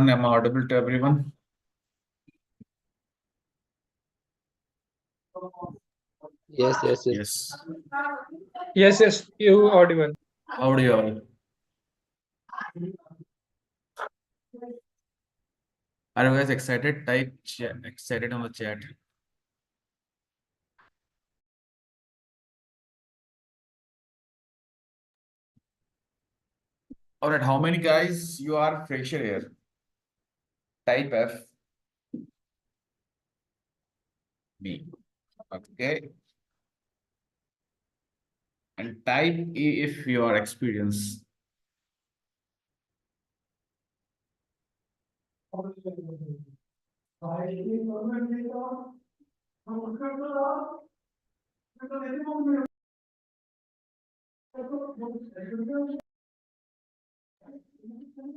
everyone. Am I audible to everyone? Yes. Yes. Yes, you audible. How do you all? Are you guys excited? Type chat, excited on the chat. All right, how many guys you are fresher here? Type F. Me. Okay. And type E if you are experienced.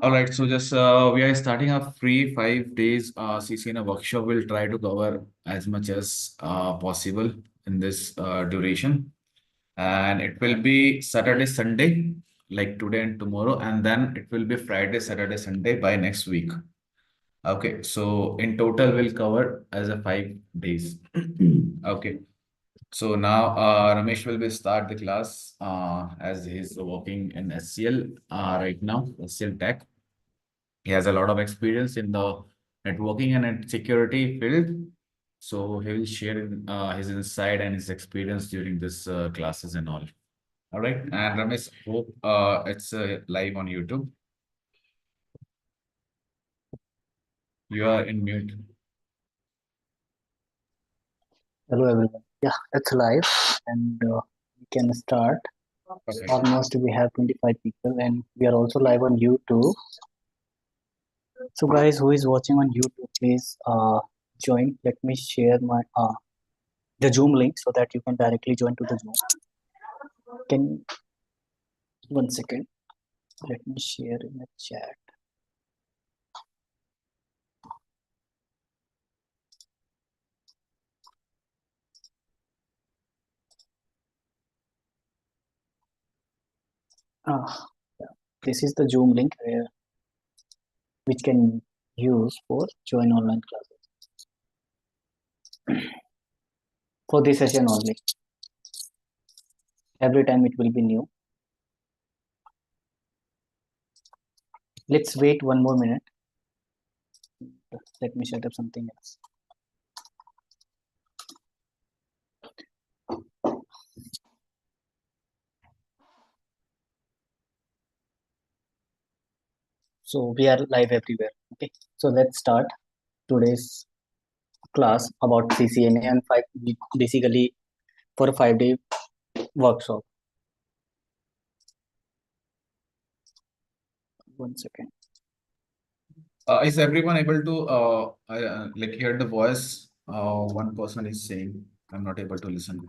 All right, so just we are starting a free 5 days CCNA workshop. We'll try to cover as much as possible in this duration. And it will be Saturday, Sunday, like today and tomorrow, and then it will be Friday, Saturday, Sunday by next week. Okay, so in total we'll cover as a 5 days. Okay, so now Ramesh will be start the class as he's working in SCL right now, SCL Tech. He has a lot of experience in the networking and security field. So he will share his insight and his experience during this classes and all. All right. And Ramesh, hope it's live on YouTube. You are in mute. Hello everyone. Yeah, it's live and we can start. Okay. Almost we have 25 people and we are also live on YouTube. So guys who is watching on YouTube, please join. Let me share my the Zoom link so that you can directly join to the Zoom. Can 1 second. Let me share in the chat. Yeah. This is the Zoom link which can use for join online classes for this session only. Every time it will be new. Let's wait 1 more minute. Let me set up something else. So we are live everywhere. Okay. So let's start today's class about CCNA and basically for a 5 day workshop. 1 second. Is everyone able to like hear the voice? One person is saying, I'm not able to listen.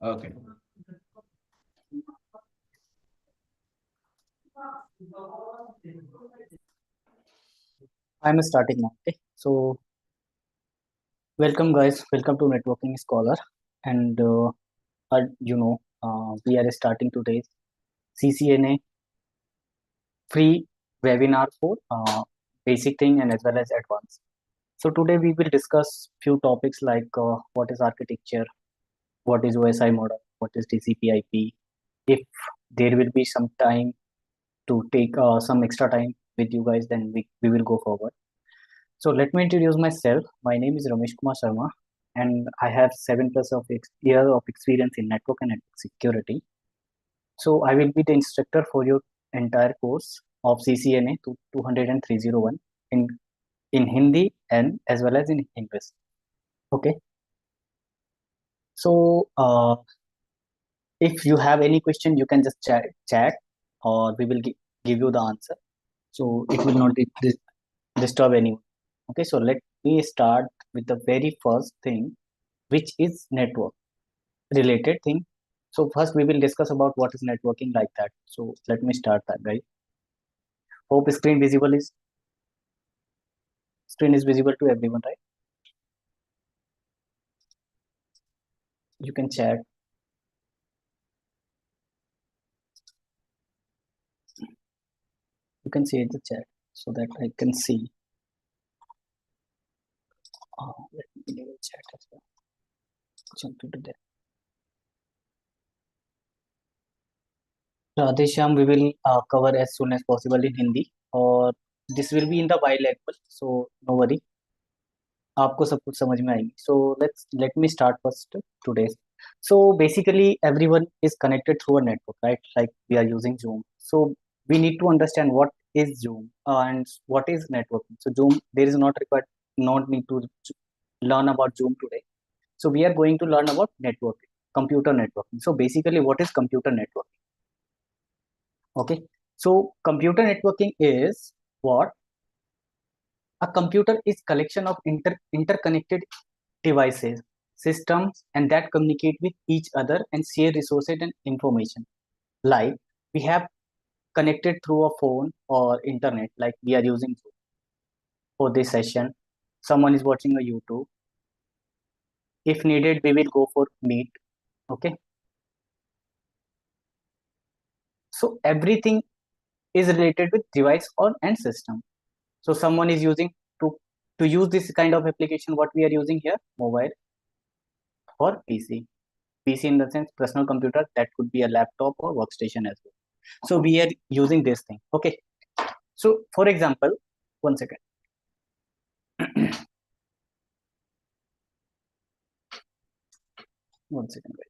Okay. I'm starting now. Okay. So welcome guys. Welcome to Networking Scholar. And we are starting today's CCNA free webinar for basic thing and as well as advanced. So today we will discuss few topics like what is architecture, what is OSI model, what is TCP IP. If there will be some time to take some extra time with you guys, then we will go forward. So let me introduce myself. My name is Ramesh Kumar Sharma and I have 7+ of years of experience in network and network security. So I will be the instructor for your entire course of CCNA to 20301 in Hindi and as well as in English. Okay. So if you have any question, you can just chat or we will give you the answer. So it will not disturb anyone. Okay, so let me start with the very first thing, which is network related thing. So first we will discuss about what is networking like that. So let me start that, guys. Hope screen is visible to everyone, right? You can chat. You can see the chat so that I can see. Let me enable chat as well. Jump into that. Radhesham, we will cover as soon as possible in Hindi, or this will be in the bilingual, so no worry. आपको सब कुछ समझ में आएगी. So let me start first today. So basically everyone is connected through a network, right? Like we are using Zoom. So we need to understand what is Zoom and what is networking. So Zoom, there is not need to learn about Zoom today. So we are going to learn about networking, computer networking. So basically what is computer networking? Okay. So computer networking is what? A computer is collection of interconnected devices, systems, and that communicate with each other and share resources and information. Like we have connected through a phone or internet, like we are using for this session. Someone is watching a YouTube. If needed, we will go for Meet. Okay. So everything is related with device or and system. So someone is using to use this kind of application. What we are using here, mobile or PC. PC in the sense personal computer, that could be a laptop or workstation as well. So we are using this thing. Okay. So for example, one second. One second. Wait.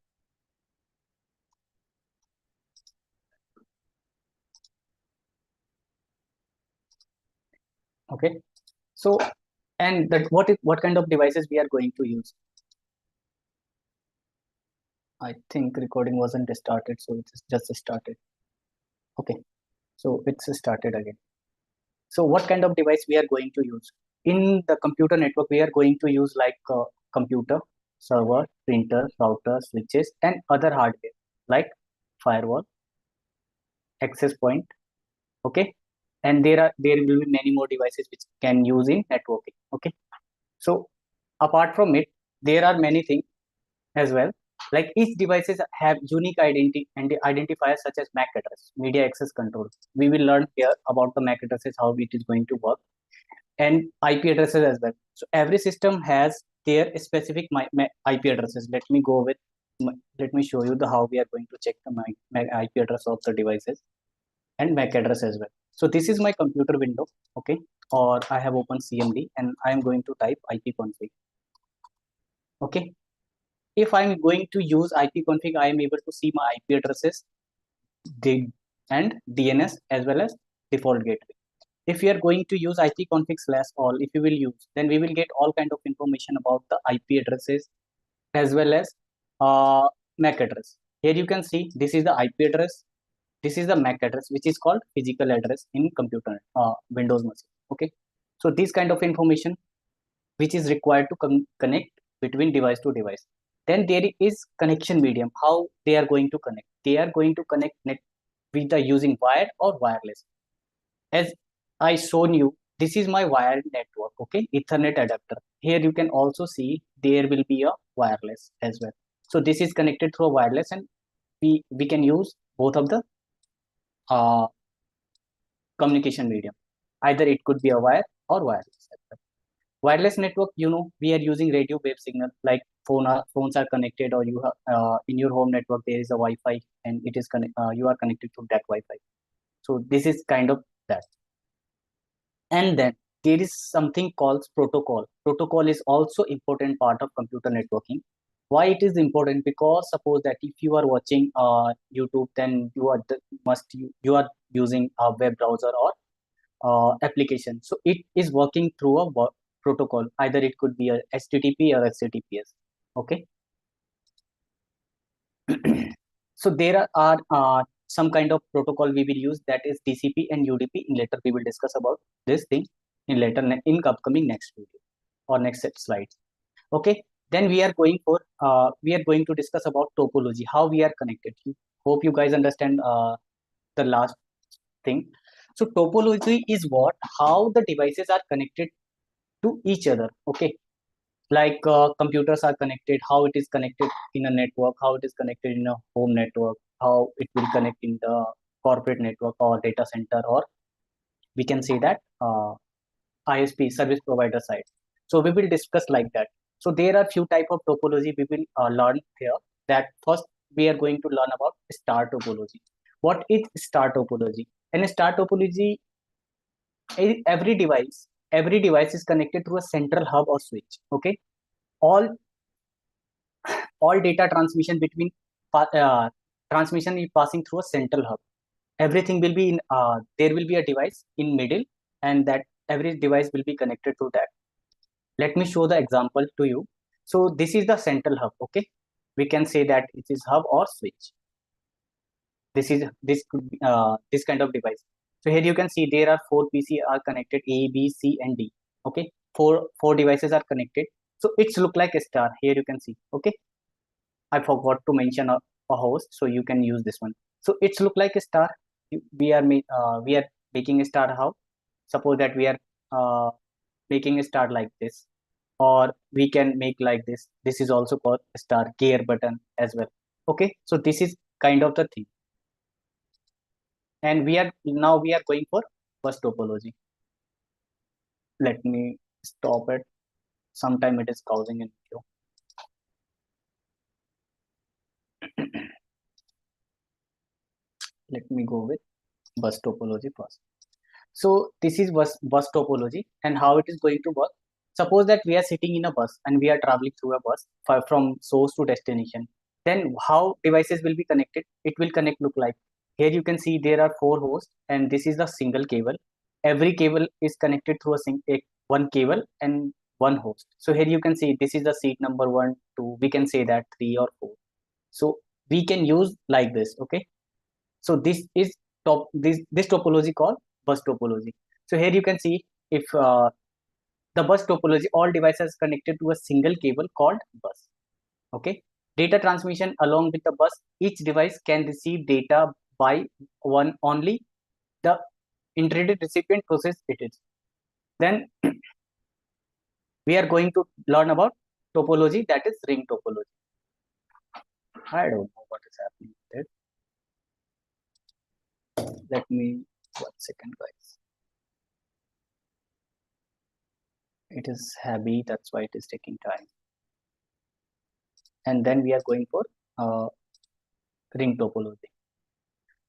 Okay. So and that what kind of devices we are going to use? I think recording wasn't started, so it's just started. Okay. So it's started again. So what kind of device we are going to use? In the computer network, we are going to use like computer, server, printer, router, switches, and other hardware like firewall, access point. Okay, and there will be many more devices which can use in networking. Okay, so apart from it, there are many things as well. Like each devices have unique identity and identifiers such as MAC address, media access control. We will learn here about the MAC addresses, how it is going to work, and IP addresses as well. So every system has their specific IP addresses. Let me show you the how we are going to check the IP address of the devices and MAC address as well. So this is my computer window, okay, or I have opened CMD and I am going to type ipconfig. Okay, if I'm going to use ipconfig, I am able to see my IP addresses, and DNS as well as default gateway. If we are going to use ipconfig/all, if you will use, then we will get all kind of information about the IP addresses as well as MAC address. Here you can see this is the IP address, this is the MAC address, which is called physical address in computer Windows machine. Okay, so this kind of information which is required to connect between device to device. Then there is connection medium. How they are going to connect? They are going to connect with the using wired or wireless. As I shown you, this is my wired network. Okay, Ethernet adapter. Here you can also see there will be a wireless as well. So this is connected through a wireless, and we can use both of the uh, communication medium. Either it could be a wire or wireless. Wireless network, we are using radio wave signal, like phones are connected, or you have in your home network there is a Wi-Fi, and you are connected to that Wi-Fi. So this is kind of that. And then there is something called protocol. Protocol is also important part of computer networking. Why it is important? Because suppose that if you are watching YouTube, then you are using a web browser or application. So it is working through a protocol. Either it could be a HTTP or HTTPS. Okay. So there are some kind of protocol we will use, that is TCP and UDP. In later we will discuss about this thing in in upcoming next video or next slide. Okay. Then we are going to discuss about topology, how we are connected. Hope you guys understand the last thing. So topology is how the devices are connected to each other. Okay. like computers are connected, how it is connected in a network, how it is connected in a home network, how it will connect in the corporate network or data center, or we can say that ISP service provider side. So we will discuss like that. So there are few type of topology we will learn here. That first we are going to learn about star topology. What is star topology? And star topology, every device is connected to a central hub or switch. Okay, all data transmission between transmission is passing through a central hub. Everything will be in there will be a device in middle, and that every device will be connected to that. Let me show the example to you. So this is the central hub. Okay, we can say that it is hub or switch. This could be this kind of device. So here you can see there are 4 PC are connected, A, B, C, and D. Okay, four devices are connected. So it's look like a star. Here you can see. Okay, I forgot to mention a host, so you can use this one. So it's look like a star. We are making a star. How? Suppose that we are making a star like this, or we can make like this. This is also called star gear button as well. Okay, so this is kind of the thing. And we are going for bus topology. Let me stop it. Sometime it is causing an issue. Let me go with bus topology first. So this is bus topology and how it is going to work. Suppose that we are sitting in a bus and we are traveling through a bus from source to destination. Then how devices will be connected? It will connect look like. Here you can see there are 4 hosts and this is the single cable. Every cable is connected through one cable and one host. So here you can see this is the seat number 1, 2. We can say that 3 or 4. So we can use like this. Okay. So this is this topology called bus topology. So here you can see if the bus topology, all devices connected to a single cable called bus. Okay, data transmission along with the bus, each device can receive data by one only. The intended recipient process it is. Then we are going to learn about topology, that is ring topology. I don't know what is happening with it. Let me 1 second, guys. It is heavy, that's why it is taking time. And then we are going for ring topology.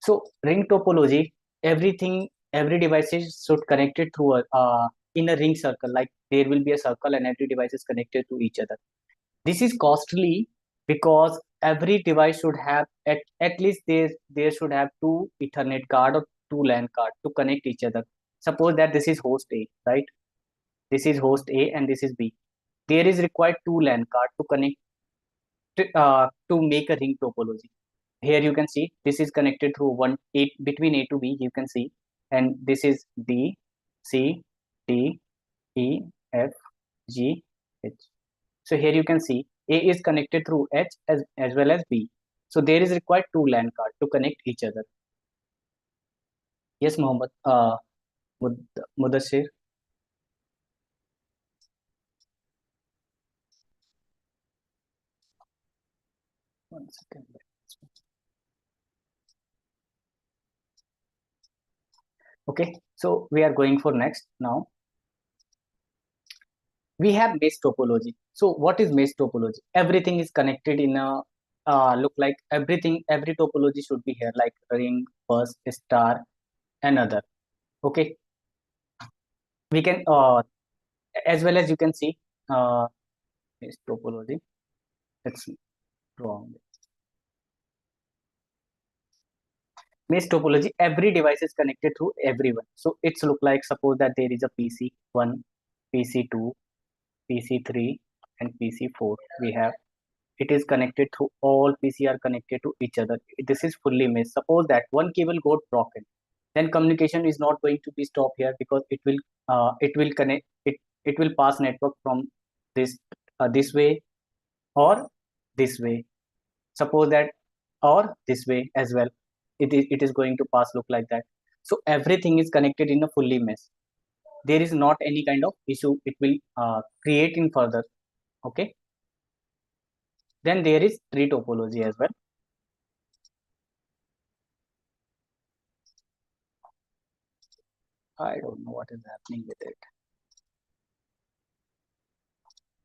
So ring topology, every device should connect it through a in a ring circle. Like there will be a circle and every device is connected to each other. This is costly because every device should have at least there should have 2 Ethernet card or 2 LAN card to connect each other. Suppose that this is host A, right? This is host A and this is B. There is required 2 LAN card to connect to make a ring topology. Here you can see this is connected through between A to B, you can see, and this is B, C, D, E, F, G, H. So here you can see A is connected through H as well as B. So there is required 2 LAN card to connect each other. Yes, Mohammed, Mudassir. One second. Okay, so we are going for next now. We have mesh topology. So what is mesh topology? Everything is connected in a look like every topology should be here, like ring, bus, star, and other. Okay, we can as well as you can see mesh topology. It's wrong. Mesh topology, every device is connected through everyone. So it's look like, suppose that there is a PC1, PC2, PC3, and PC4 we have. It is connected through all PC are connected to each other. This is fully mesh. Suppose that one cable got broken, then communication is not going to be stopped here because it will connect it will pass network from this way or this way. Suppose that or this way as well. It is going to pass look like that. So everything is connected in a fully mesh. There is not any kind of issue it will create in further. Okay. Then there is tree topology as well. I don't know what is happening with it.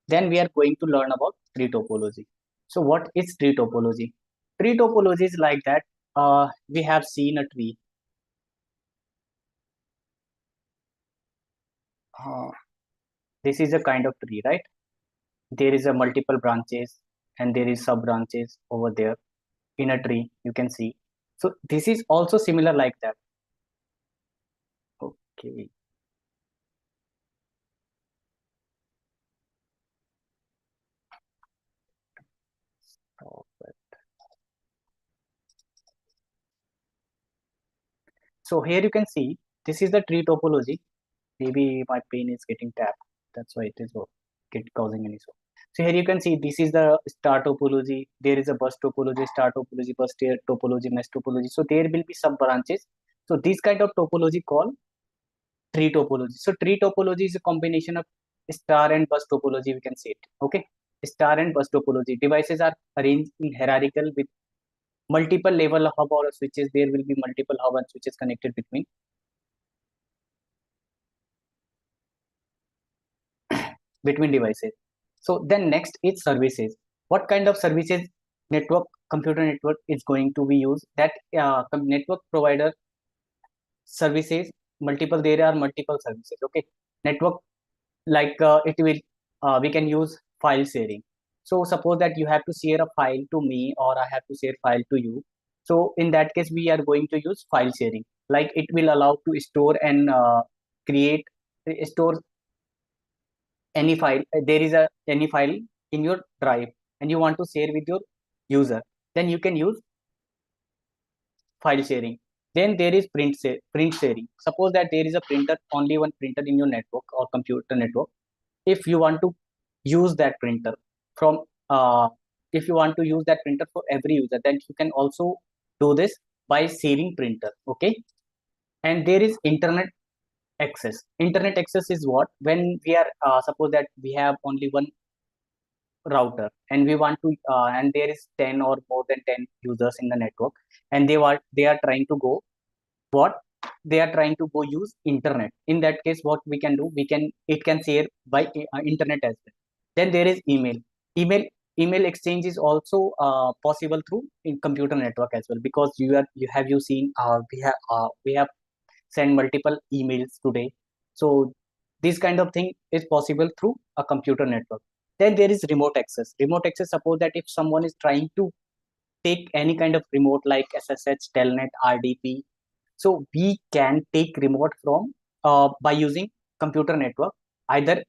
Then we are going to learn about tree topology. So what is tree topology? Tree topology is like that. We have seen a tree. Uh, this is a kind of tree, right? There is a multiple branches and there is sub branches over there in a tree. You can see. So this is also similar like that. Okay. So here you can see this is the tree topology. Maybe my pen is getting tapped. That's why it is causing an issue. So here you can see this is the star topology. There is a bus topology, star topology, bus tier topology, mesh topology. So there will be sub branches. So this kind of topology called tree topology. So tree topology is a combination of star and bus topology. We can say it. Okay, star and bus topology. Devices are arranged in hierarchical with multiple level hub or switches. There will be multiple hub and switches connected between devices. So then next is services. What kind of services network computer network is going to be used? That network provider services multiple. There are multiple services. Okay, network like it will we can use file sharing. So suppose that you have to share a file to me or I have to share file to you. So in that case we are going to use file sharing. Like it will allow to store and create store any file. There is a any file in your drive and you want to share with your user, then you can use file sharing. Then there is print sharing. Suppose that there is a printer, only one printer in your network or computer network. If you want to use that printer from if you want to use that printer for every user, then you can also do this by sharing printer. Okay. And there is internet access is what, when we are suppose that we have only one router and we want to and there is 10 or more than 10 users in the network, and they are trying to go what they are trying to go use internet. In that case what we can do, we can it can share by internet as well. Then there is email email exchange is also possible through in computer network as well, because you seen we have sent multiple emails today. So this kind of thing is possible through a computer network. Then there is remote access. Suppose that if someone is trying to take any kind of remote like SSH, telnet, RDP, so we can take remote from by using computer network, either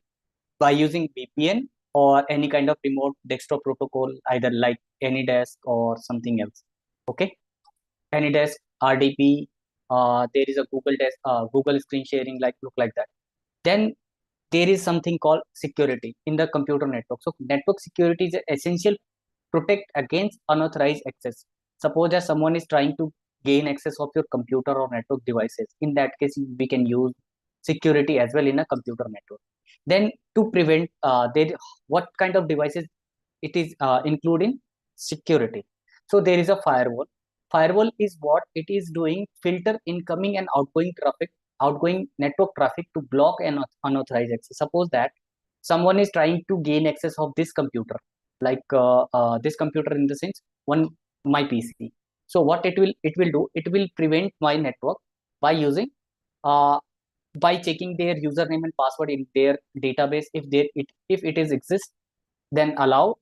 by using VPN or any kind of remote desktop protocol, either like AnyDesk or something else. Okay, AnyDesk, RDP. There is a Google screen sharing, like look like that. Then there is something called security in the computer network. So network security is essential protect against unauthorized access. Suppose that someone is trying to gain access of your computer or network devices. In that case, we can use security as well in a computer network. Then to prevent what kind of devices it is including security. So there is a firewall. Firewall is what it is doing, filter incoming and outgoing network traffic to block an unauthorized access. Suppose that someone is trying to gain access of this computer, like this computer in the sense one my PC. So what it will do, it will prevent my network by using uh, by checking their username and password in their database. If it is exists, then allow.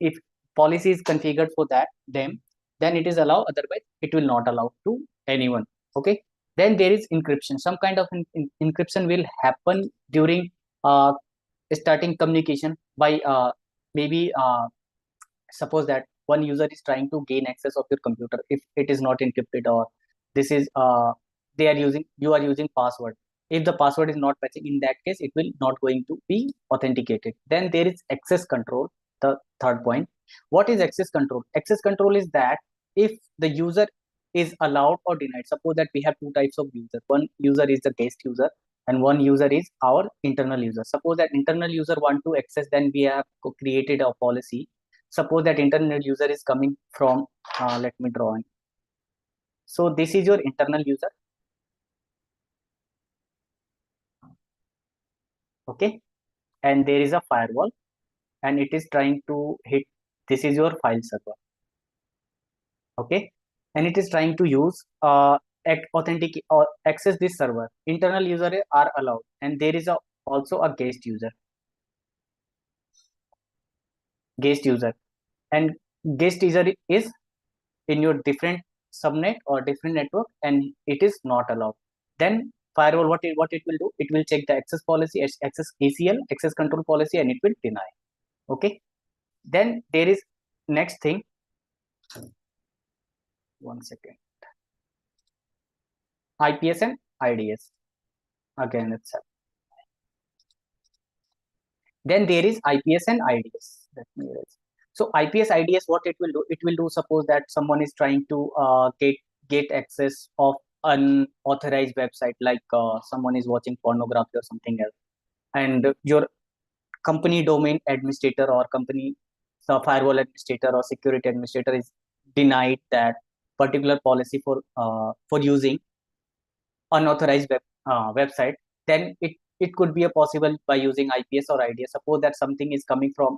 If policy is configured for that them, then it is allow, otherwise it will not allow to anyone. Okay. Then there is encryption. Some kind of encryption will happen during uh, starting communication by maybe suppose that one user is trying to gain access of your computer. If it is not encrypted, or this is they are using you are using password, if the password is not matching, in that case it will not going to be authenticated. Then there is access control, the third point. What is access control? Access control is that if the user is allowed or denied. Suppose that we have two types of user. One user is the guest user, and one user is our internal user. Suppose that internal user want to access, then we have created a policy. Suppose that internal user is coming from, let me draw in. So this is your internal user. Okay, and there is a firewall, and it is trying to hit, this is your file server. Okay, and it is trying to use authentic or access this server. Internal user are allowed, and there is also a guest user, and guest user is in your different subnet or different network, and it is not allowed. Then firewall, what it will do, it will check the access policy, access ACL, access control policy, and it will deny. Okay, then there is next thing, one second, IPS and IDS. Again, it's then there is IPS and IDS. Let me erase. So IPS IDS, what it will do, it will do, suppose that someone is trying to get access of unauthorized website, like someone is watching pornography or something else, and your company domain administrator or company firewall administrator or security administrator is denied that particular policy for using unauthorized website, then it could be a possible by using IPS or IDS. Suppose that something is coming from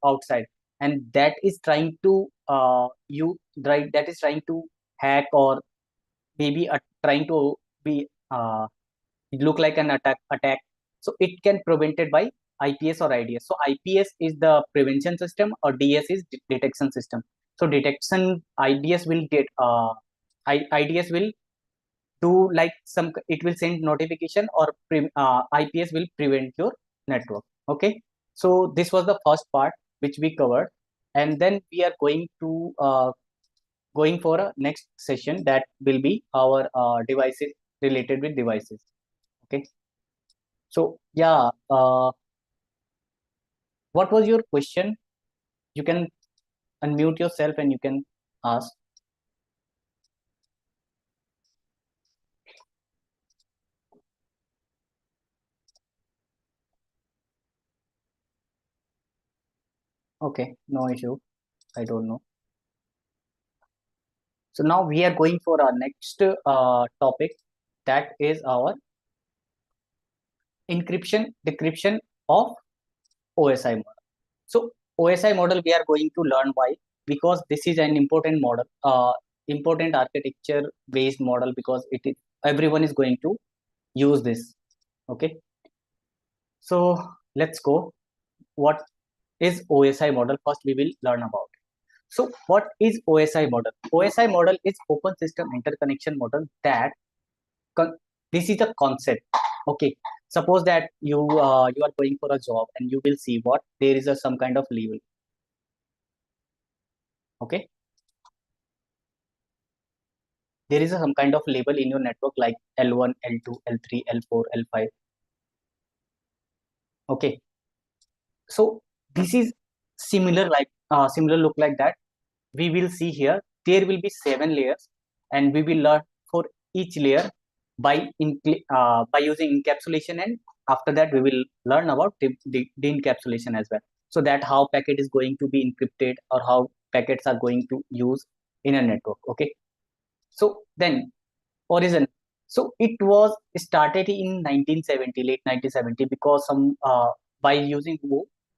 outside, and that is trying to that is trying to hack, or maybe trying to be look like an attack. So it can prevented by IPS or IDS. So IPS is the prevention system, or DS is detection system. So detection, IDS will get IDS will do like some, it will send notification, or IPS will prevent your network. Okay, so this was the first part which we covered, and then we are going for a next session that will be our devices, related with devices. Okay, so yeah, what was your question? You can unmute yourself and you can ask. Okay, no issue. I don't know. So now we are going for our next topic, that is our encryption decryption of OSI model. So OSI model we are going to learn why, because this is an important model, important architecture based model, because it is, everyone is going to use this. Okay, so let's go. What is OSI model? First we will learn about. So what is OSI model? OSI model is open system interconnection model. That this is a concept. Okay, suppose that you are going for a job, and you will see what there is some kind of label. Okay, there is some kind of label in your network, like L1, L2, L3, L4, L5. Okay, so this is similar, like similar look like that. We will see here there will be 7 layers, and we will learn for each layer by using encapsulation, and after that we will learn about de-encapsulation as well, so that how packet is going to be encrypted, or how packets are going to use in a network. Okay, so then origin, so it was started in 1970, late 1970, because some by using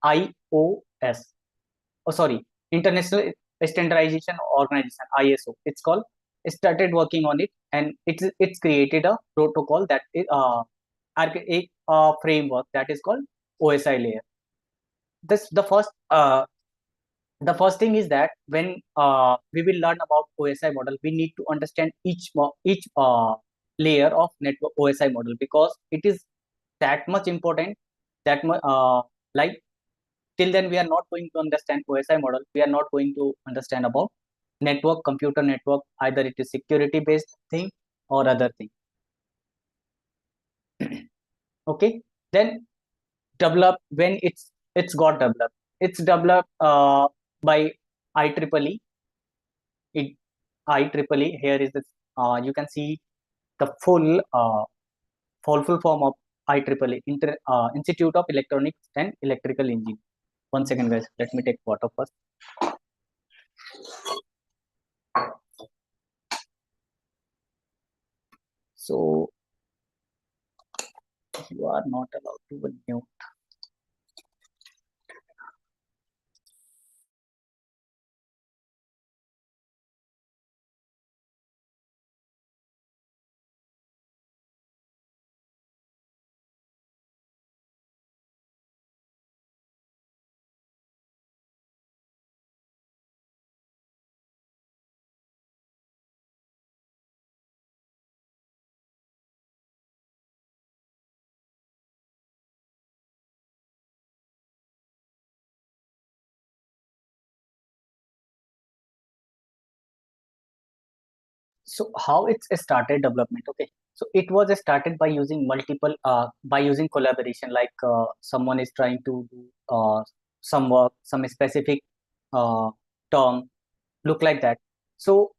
IOS, oh sorry, International Standardization Organization, ISO, it's called, started working on it, and it's created a protocol that is a framework that is called OSI layer. This the first thing is that when we will learn about OSI model, we need to understand each layer of network OSI model, because it is that much important, that much like, till then we are not going to understand OSI model, we are not going to understand about network, computer network, either it is security based thing or other thing. Okay, then develop, when it's got developed, it's developed by IEEE. It IEEE, here is this, you can see the full form of IEEE, Institute of Electronics and Electrical Engineering. 1 second, guys. Let me take water first. So you are not allowed to mute. So how it's a started development? Okay, so it was started by using multiple by using collaboration, like someone is trying to do some work, some specific uh, term, look like that. So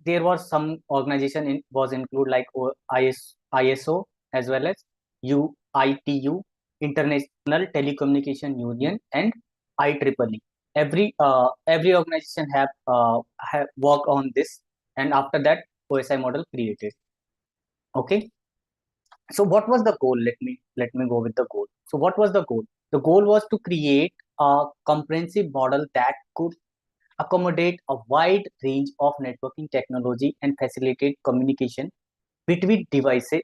there was some organization was include like ISO as well as UITU, International Telecommunication Union, and IEEE. Every organization have work on this, and after that OSI model created. Okay, so what was the goal? Let me go with the goal. So what was the goal? The goal was to create a comprehensive model that could accommodate a wide range of networking technology and facilitate communication between devices,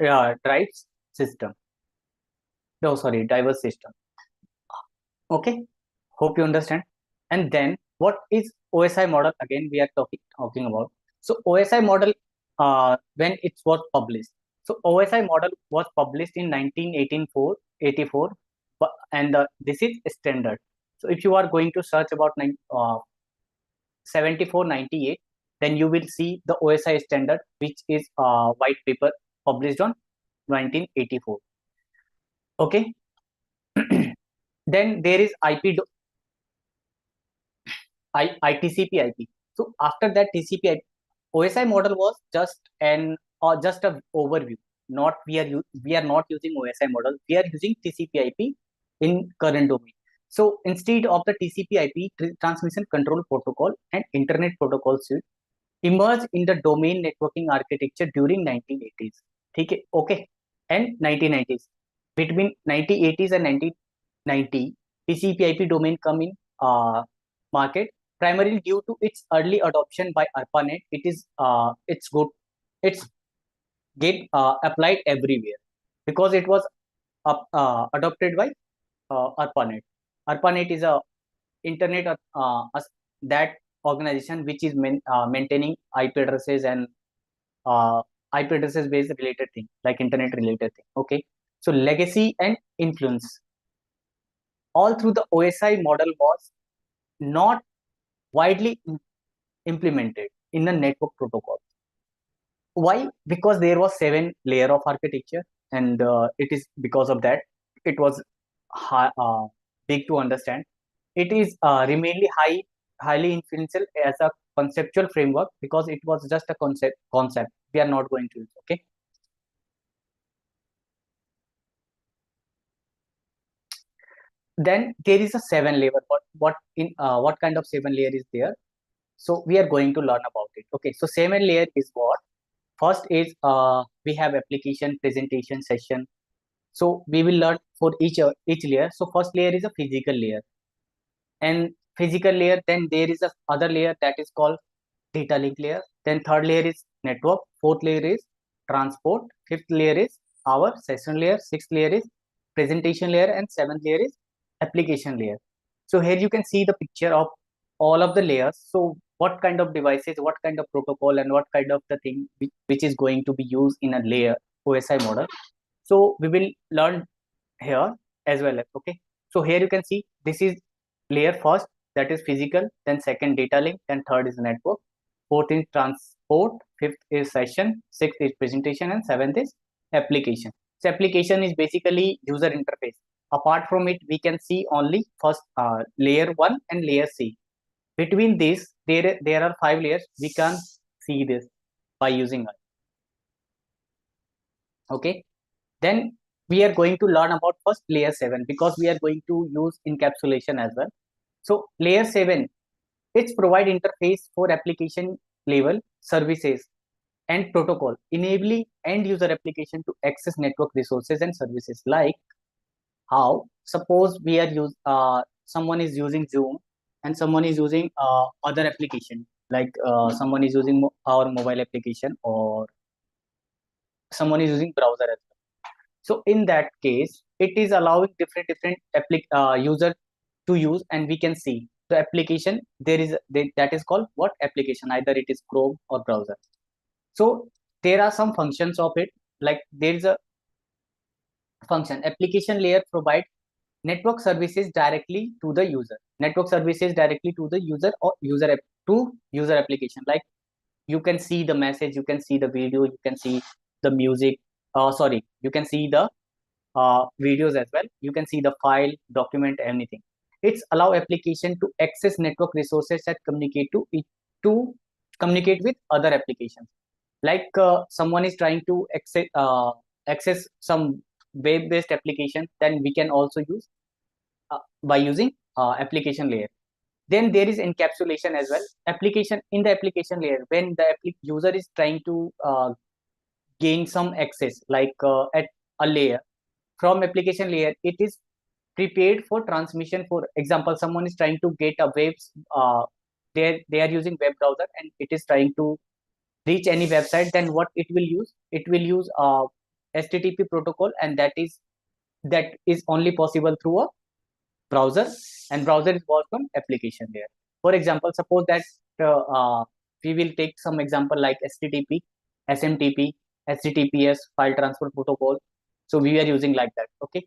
drives system. No, sorry, diverse system. Okay, hope you understand. And then what is OSI model? Again, we are talking about. So OSI model, when it was published. So OSI model was published in 1984, and this is standard. So if you are going to search about 7498, then you will see the OSI standard, which is a white paper published on 1984. Okay. Then there is ITCP IP. So after that TCP IP, OSI model was just just a overview. Not we are not using OSI model. We are using TCP IP in current domain. So instead of the TCP IP, transmission control protocol and internet protocol suite emerged in the domain networking architecture during 1980s. Okay, okay, and 1990s. Between 1980s and 1990, TCP/IP domain come in market primarily due to its early adoption by ARPANET. It's good. It's get applied everywhere because it was adopted by ARPANET. ARPANET is a internet that organization which is maintaining IP addresses and IP addresses based related thing like internet related thing. Okay, so legacy and influence all through the OSI model was not widely implemented in the network protocol. Why? Because there was 7 layer of architecture, and it is because of that it was big to understand. It is remainly highly influential as a conceptual framework because it was just a concept we are not going to use. Okay, then there is a 7 layer. What kind of 7 layer is there? So we are going to learn about it. Okay, so 7 layer is what? First is we have application presentation session. So we will learn for each layer. So first layer is a physical layer, and physical layer, then there is a other layer that is called data link layer. Then third layer is network. Fourth layer is transport. Fifth layer is our session layer. Sixth layer is presentation layer, and seventh layer is application layer. So here you can see the picture of all of the layers. So what kind of devices, what kind of protocol, and what kind of the thing which is going to be used in a layer OSI model. So we will learn here as well. Okay, so here you can see this is layer first, that is physical, then second data link, then third is network, fourth is transport, fifth is session, sixth is presentation, and seventh is application. So application is basically user interface. Apart from it, we can see only first layer 1 and layer C. Between these there are 5 layers. We can see this by using it. Okay, then we are going to learn about first layer 7 because we are going to use encapsulation as well. So layer 7, it's provide interface for application level services and protocol, enabling end user application to access network resources and services. Like how, suppose we are someone is using Zoom and someone is using other application, like someone is using our mobile application, or someone is using browser as well. So in that case, it is allowing different user to use, and we can see the application. That is called what application? Either it is Chrome or browser. So there are some functions of it. Like there is a function application layer provide network services directly to the user. Network services directly to the user or to user application. Like you can see the message, you can see the video, you can see the music. Sorry, you can see the videos as well. You can see the file, document, anything. It's allow application to access network resources that to communicate with other applications. Like someone is trying to access some web-based application, then we can also use by using application layer. Then there is encapsulation as well. Application in the application layer, when the user is trying to gain some access, like at a layer from application layer, it is prepared for transmission. For example, someone is trying to get a they are using web browser and it is trying to reach any website. Then what it will use? It will use HTTP protocol, and that is only possible through a browser, and browser is work on application layer. For example, suppose that we will take some example like HTTP, SMTP, HTTPS, file transfer protocol. So we are using like that. Okay,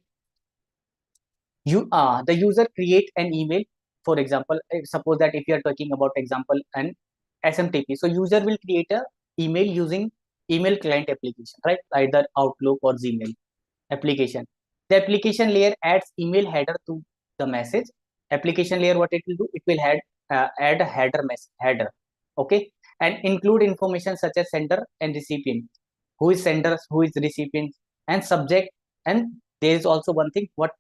the user create an email. For example, suppose that if you are talking about example and SMTP, so user will create a email using email client application, right? Either Outlook or Gmail application. The application layer adds email header to the message. Application layer, what it will do? It will add a header. Okay, and include information such as sender and recipient. Who is sender? Who is recipient? And subject. And there is also one thing what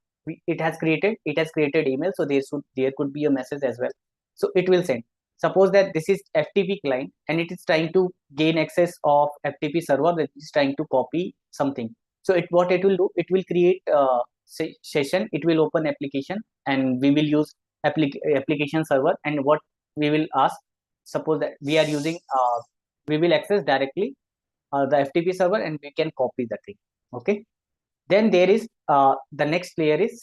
it has created. It has created email, so there could be a message as well. So it will send. Suppose that this is FTP client and it is trying to gain access of FTP server, that is trying to copy something. So what it will do? It will create a session. It will open application, and we will use application server. And what we will ask? Suppose that we are using, we will access directly the FTP server, and we can copy the thing. Okay. Then there is the next layer is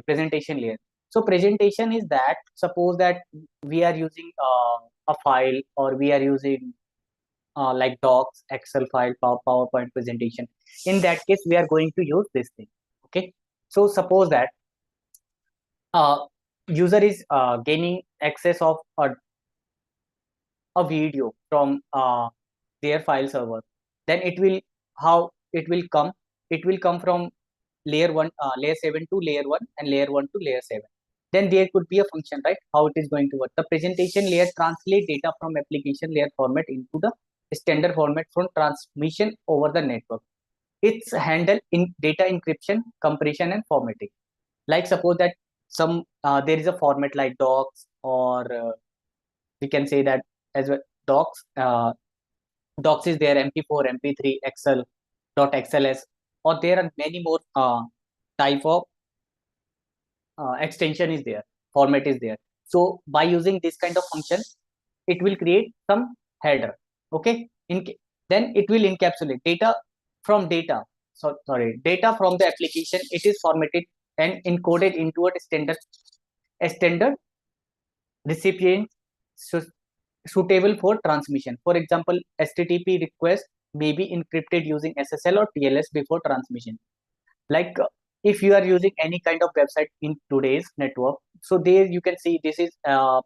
presentation layer. So presentation is that, suppose that we are using a file, or we are using like docs, Excel file, PowerPoint presentation. In that case, we are going to use this thing. Okay. So suppose that user is gaining access of a video from their file server. Then how it will come? It will come from layer 1, layer 7 to layer 1, and layer 1 to layer 7. Then there could be a function, right? How it is going to work? The presentation layer translate data from application layer format into the standard format for transmission over the network. It's handle in data encryption, compression, and formatting. Like suppose that there is a format like docs, or we can say that as well docs. Docs is there, MP4, MP3, Excel, .xls, or there are many more type of extension is there, format is there. So by using this kind of function, it will create some header. Okay, then it will encapsulate data from data. So sorry, data from the application. It is formatted and encoded into a standard recipient suitable for transmission. For example, HTTP request may be encrypted using SSL or TLS before transmission. Like if you are using any kind of website in today's network, so there you can see this is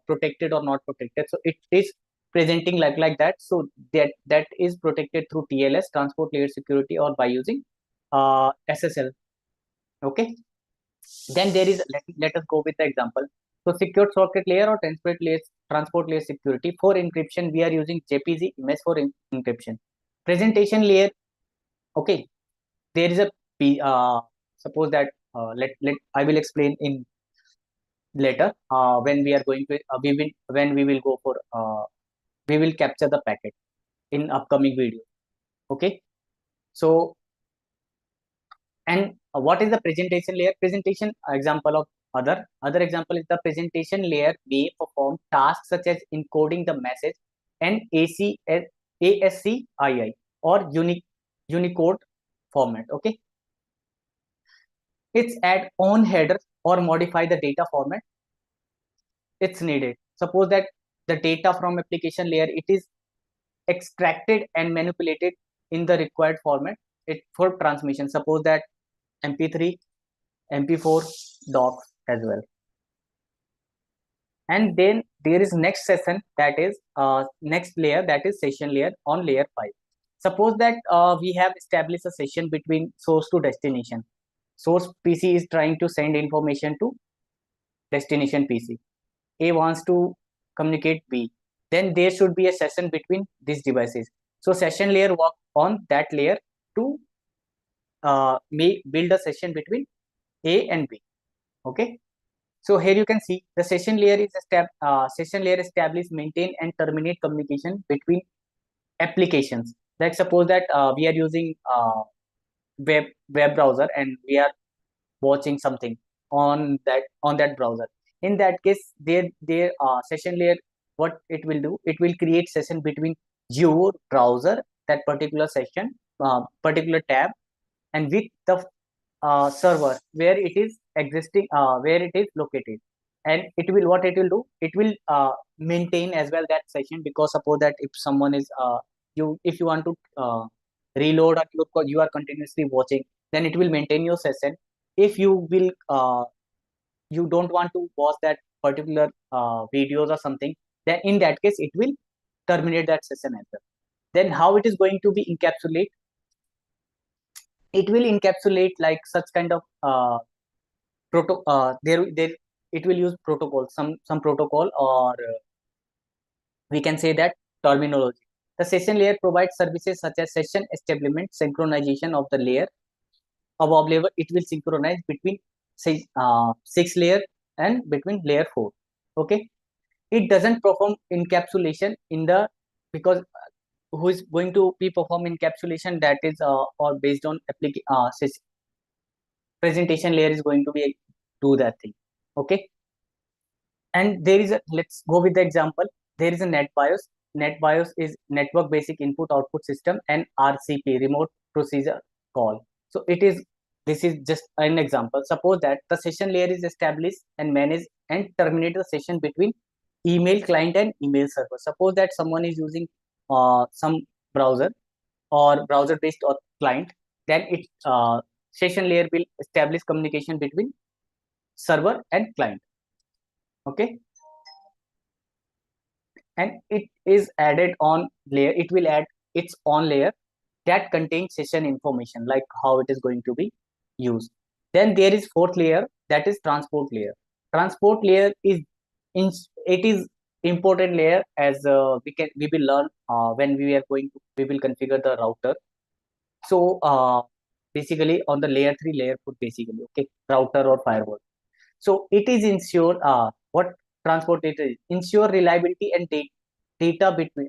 protected or not protected. So it is presenting like that. So that is protected through TLS, transport layer security, or by using SSL. Okay. Then there is, let us go with the example. So secured socket layer or transport layer security. For encryption, we are using JPG image for encryption. Presentation layer. Okay, there is a suppose that let I will explain in later when we are going to we will when we will go for we will capture the packet in upcoming video. Okay, so and what is the presentation layer? Presentation example of other example is the presentation layer may perform tasks such as encoding the message and ASCII or Unicode format. Okay, it's add on header or modify the data format it's needed. Suppose that the data from application layer it is extracted and manipulated in the required format it for transmission. Suppose that MP3, MP4, docs as well. And then there is next session that is next layer that is session layer on layer 5. Suppose that we have established a session between source to destination. Source PC is trying to send information to destination PC. A wants to communicate B. Then there should be a session between these devices. So session layer work on that layer to may build a session between A and B. Okay. So here you can see the session layer is session layer establish, maintain, and terminate communication between applications. Like suppose that we are using web browser and we are watching something on that browser. In that case, their session layer what it will do, it will create session between your browser, that particular session, particular tab, and with the server where it is existing, where it is located. And it will what it will do, it will maintain as well that session, because suppose that if someone is you if you want to reload, or you are continuously watching, then it will maintain your session. If you will you don't want to watch that particular videos or something, then in that case it will terminate that session as well. Then how it is going to be encapsulate? It will encapsulate like such kind of there it will use protocol, some protocol, or we can say that terminology. The session layer provides services such as session establishment, synchronization of the layer above level. It will synchronize between say 6 layer and between layer 4. Okay, it doesn't perform encapsulation in the, because who is going to be perform encapsulation, that is or based on presentation layer is going to be do that thing. Okay, and there is a, let's go with the example. There is a NetBIOS is network basic input output system, and RCP, remote procedure call. So it is, this is just an example. Suppose that the session layer is established and managed and terminate the session between email client and email server. Suppose that someone is using some browser or browser based or client, then it session layer will establish communication between server and client. Okay, and it is added on layer, it will add its own layer that contains session information, like how it is going to be used. Then there is fourth layer, that is transport layer. Transport layer is it is important layer, as we will learn when we are going to, we will configure the router. So basically on the layer 3 layer 4 basically. Okay, router or firewall. So it is ensure what transport data is, ensure reliability and data between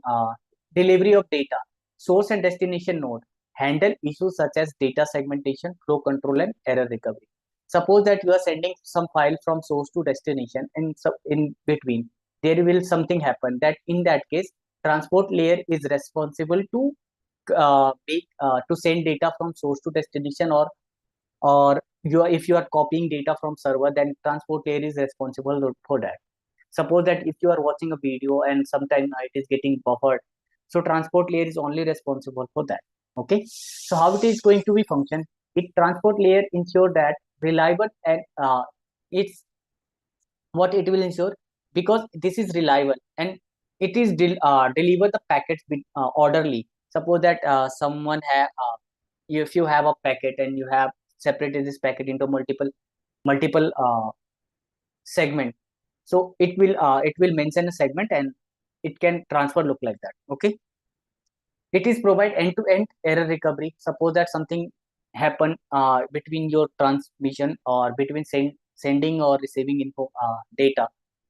delivery of data, source and destination node, handle issues such as data segmentation, flow control, and error recovery. Suppose that you are sending some file from source to destination, and so in between there will something happen, that in that case transport layer is responsible to to send data from source to destination, or you are, if you are copying data from server, then transport layer is responsible for that. Suppose that if you are watching a video and sometimes it is getting buffered, so transport layer is only responsible for that. Okay, so how it is going to be function? It transport layer ensure that reliable and it's what it will ensure, because this is reliable and it is deliver the packets orderly. Suppose that someone have if you have a packet and you have separated this packet into multiple segment, so it will mention a segment and it can transfer look like that. Okay, it is provide end-to-end error recovery. Suppose that something happen between your transmission or between sending or receiving info data.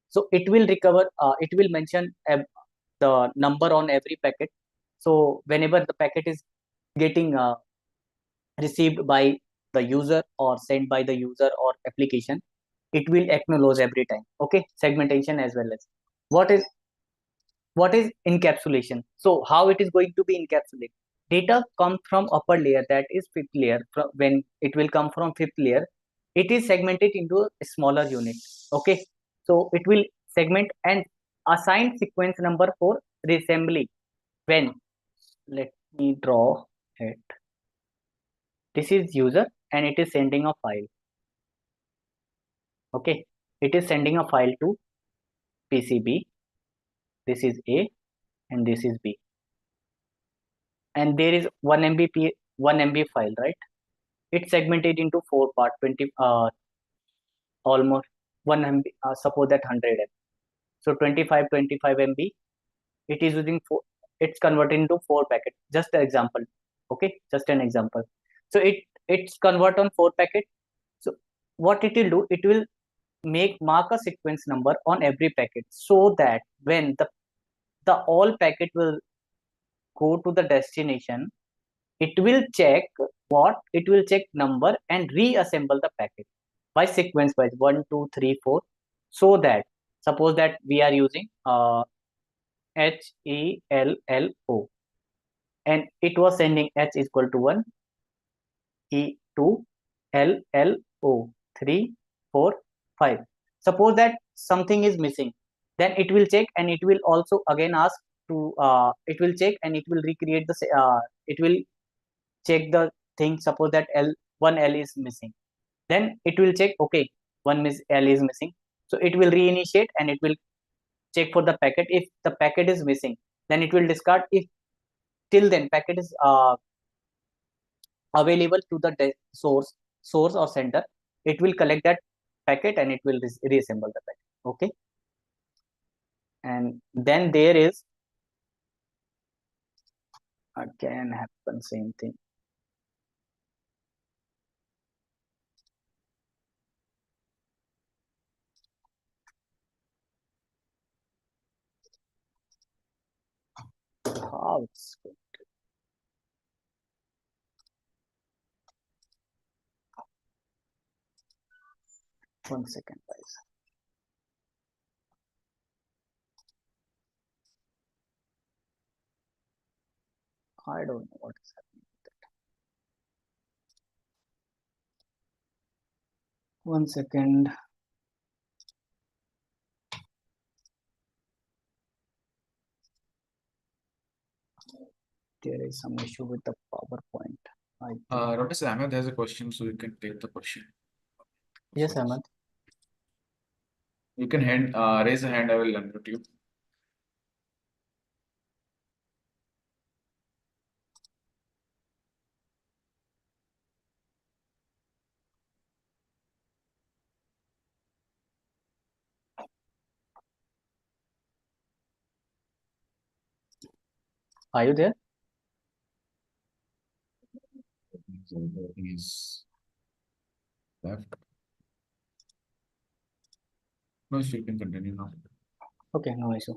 So it will recover, it will mention the number on every packet. So whenever the packet is getting received by the user or sent by the user or application, it will acknowledge every time. Okay, segmentation as well as what is encapsulation. So how it is going to be encapsulated? Data comes from upper layer, that is fifth layer. When it will come from fifth layer, it is segmented into a smaller unit. Okay, so it will segment and assign sequence number for reassembly. When, let me draw it. This is user and it is sending a file. Okay, it is sending a file to PCB. This is A and this is B, and there is 1 MB 1 MB file, right? It's segmented into four part, 20 almost 1 MB, suppose that 100 MB. So 25 MB, it is using four, it's converted into four packets. Just an example. Okay, just an example. So it's convert on four packet. So what it will do, it will mark a sequence number on every packet, so that when the all packet will go to the destination, it will check it will check number and reassemble the packet by sequence wise 1 2 3 4. So that suppose that we are using HELLO, and it was sending H is equal to 1, E 2, LLO 3 4 5. Suppose that something is missing, then it will check and it will also again ask to it will check and it will recreate the it will check the thing. Suppose that one L is missing, then it will check, okay, L is missing, so it will reinitiate and it will check for the packet. If the packet is missing, then it will discard. If till then packet is available to the source or sender, it will collect that packet and it will reassemble the packet. Okay, and then there is again happen same thing. How it's going to. 1 second, guys. I don't know what is happening with that. 1 second. There is some issue with the PowerPoint. Dr. Ahmed has a question, so you can take the question. Yes, Ahmed. You can raise a hand, I will unmute you. Are you there? He's left. No, you can continue now. Okay, no issue.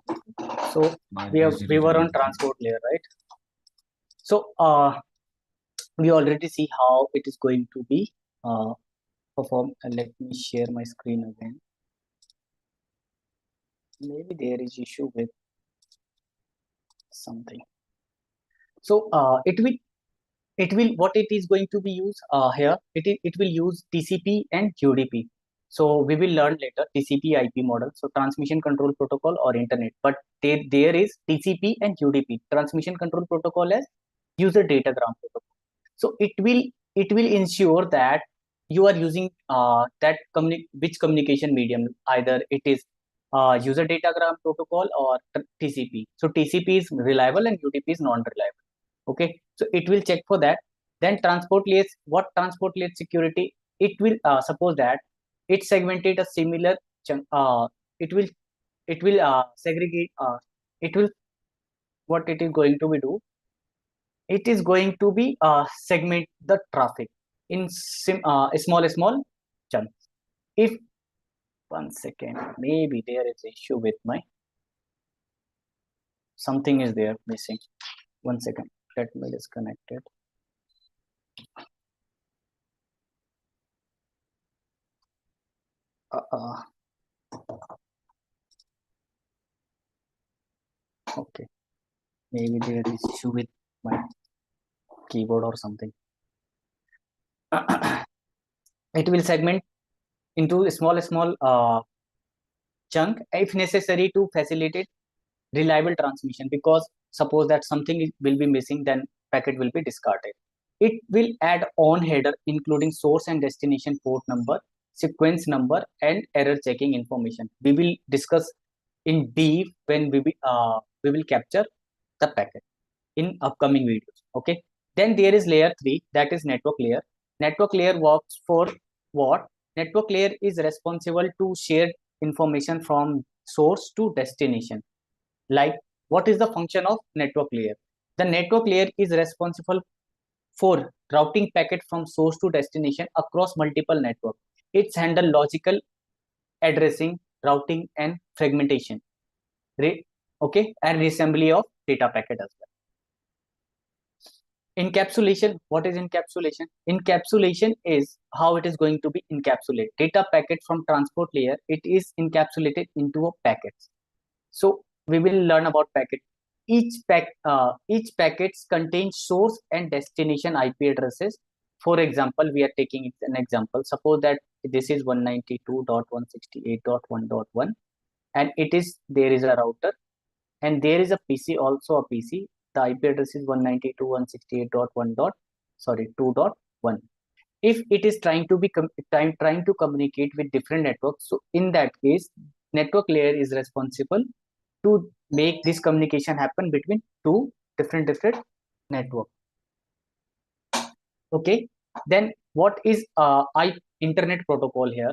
So we were on transport layer, right? So we already see how it is going to be performed. Let me share my screen again. Maybe there is issue with something. So it will what it is going to be used here. It will use TCP and UDP. So we will learn later TCP IP model. So transmission control protocol or internet, but there is TCP and UDP, transmission control protocol as user datagram protocol. So it will ensure that you are using which communication medium, either it is user datagram protocol or TCP. So TCP is reliable and UDP is non-reliable. Okay, so it will check for that. Then transport layer security, it will suppose that it segmented a similar chunk. It will segregate. It will what it is going to be do. It is going to be segment the traffic. in small chunks. If 1 second, maybe there is issue with my something is there missing. 1 second, let me disconnect it. Okay, maybe there is issue with my keyboard or something. It will segment into small chunk if necessary to facilitate reliable transmission, because suppose that something will be missing, then packet will be discarded. It will add on header including source and destination port number, sequence number, and error checking information. We will discuss in deep when we will capture the packet in upcoming videos. Okay. Then there is layer 3, that is network layer. Network layer works for what? Network layer is responsible to share information from source to destination. Like, what is the function of network layer? The network layer is responsible for routing packet from source to destination across multiple networks. It's handle logical addressing, routing, and fragmentation. Okay, and reassembly of data packet as well. Encapsulation. What is encapsulation? Encapsulation is how it is going to be encapsulated. Data packet from transport layer, it is encapsulated into a packets. So we will learn about packet. Each packets contains source and destination IP addresses. For example, we are taking an example. Suppose that this is 192.168.1.1, and there is a router, and there is a PC, also a PC. The IP address is 192.168.1.2.1. If it is trying to communicate with different networks, so in that case, network layer is responsible to make this communication happen between two different networks. Okay, then what is internet protocol here?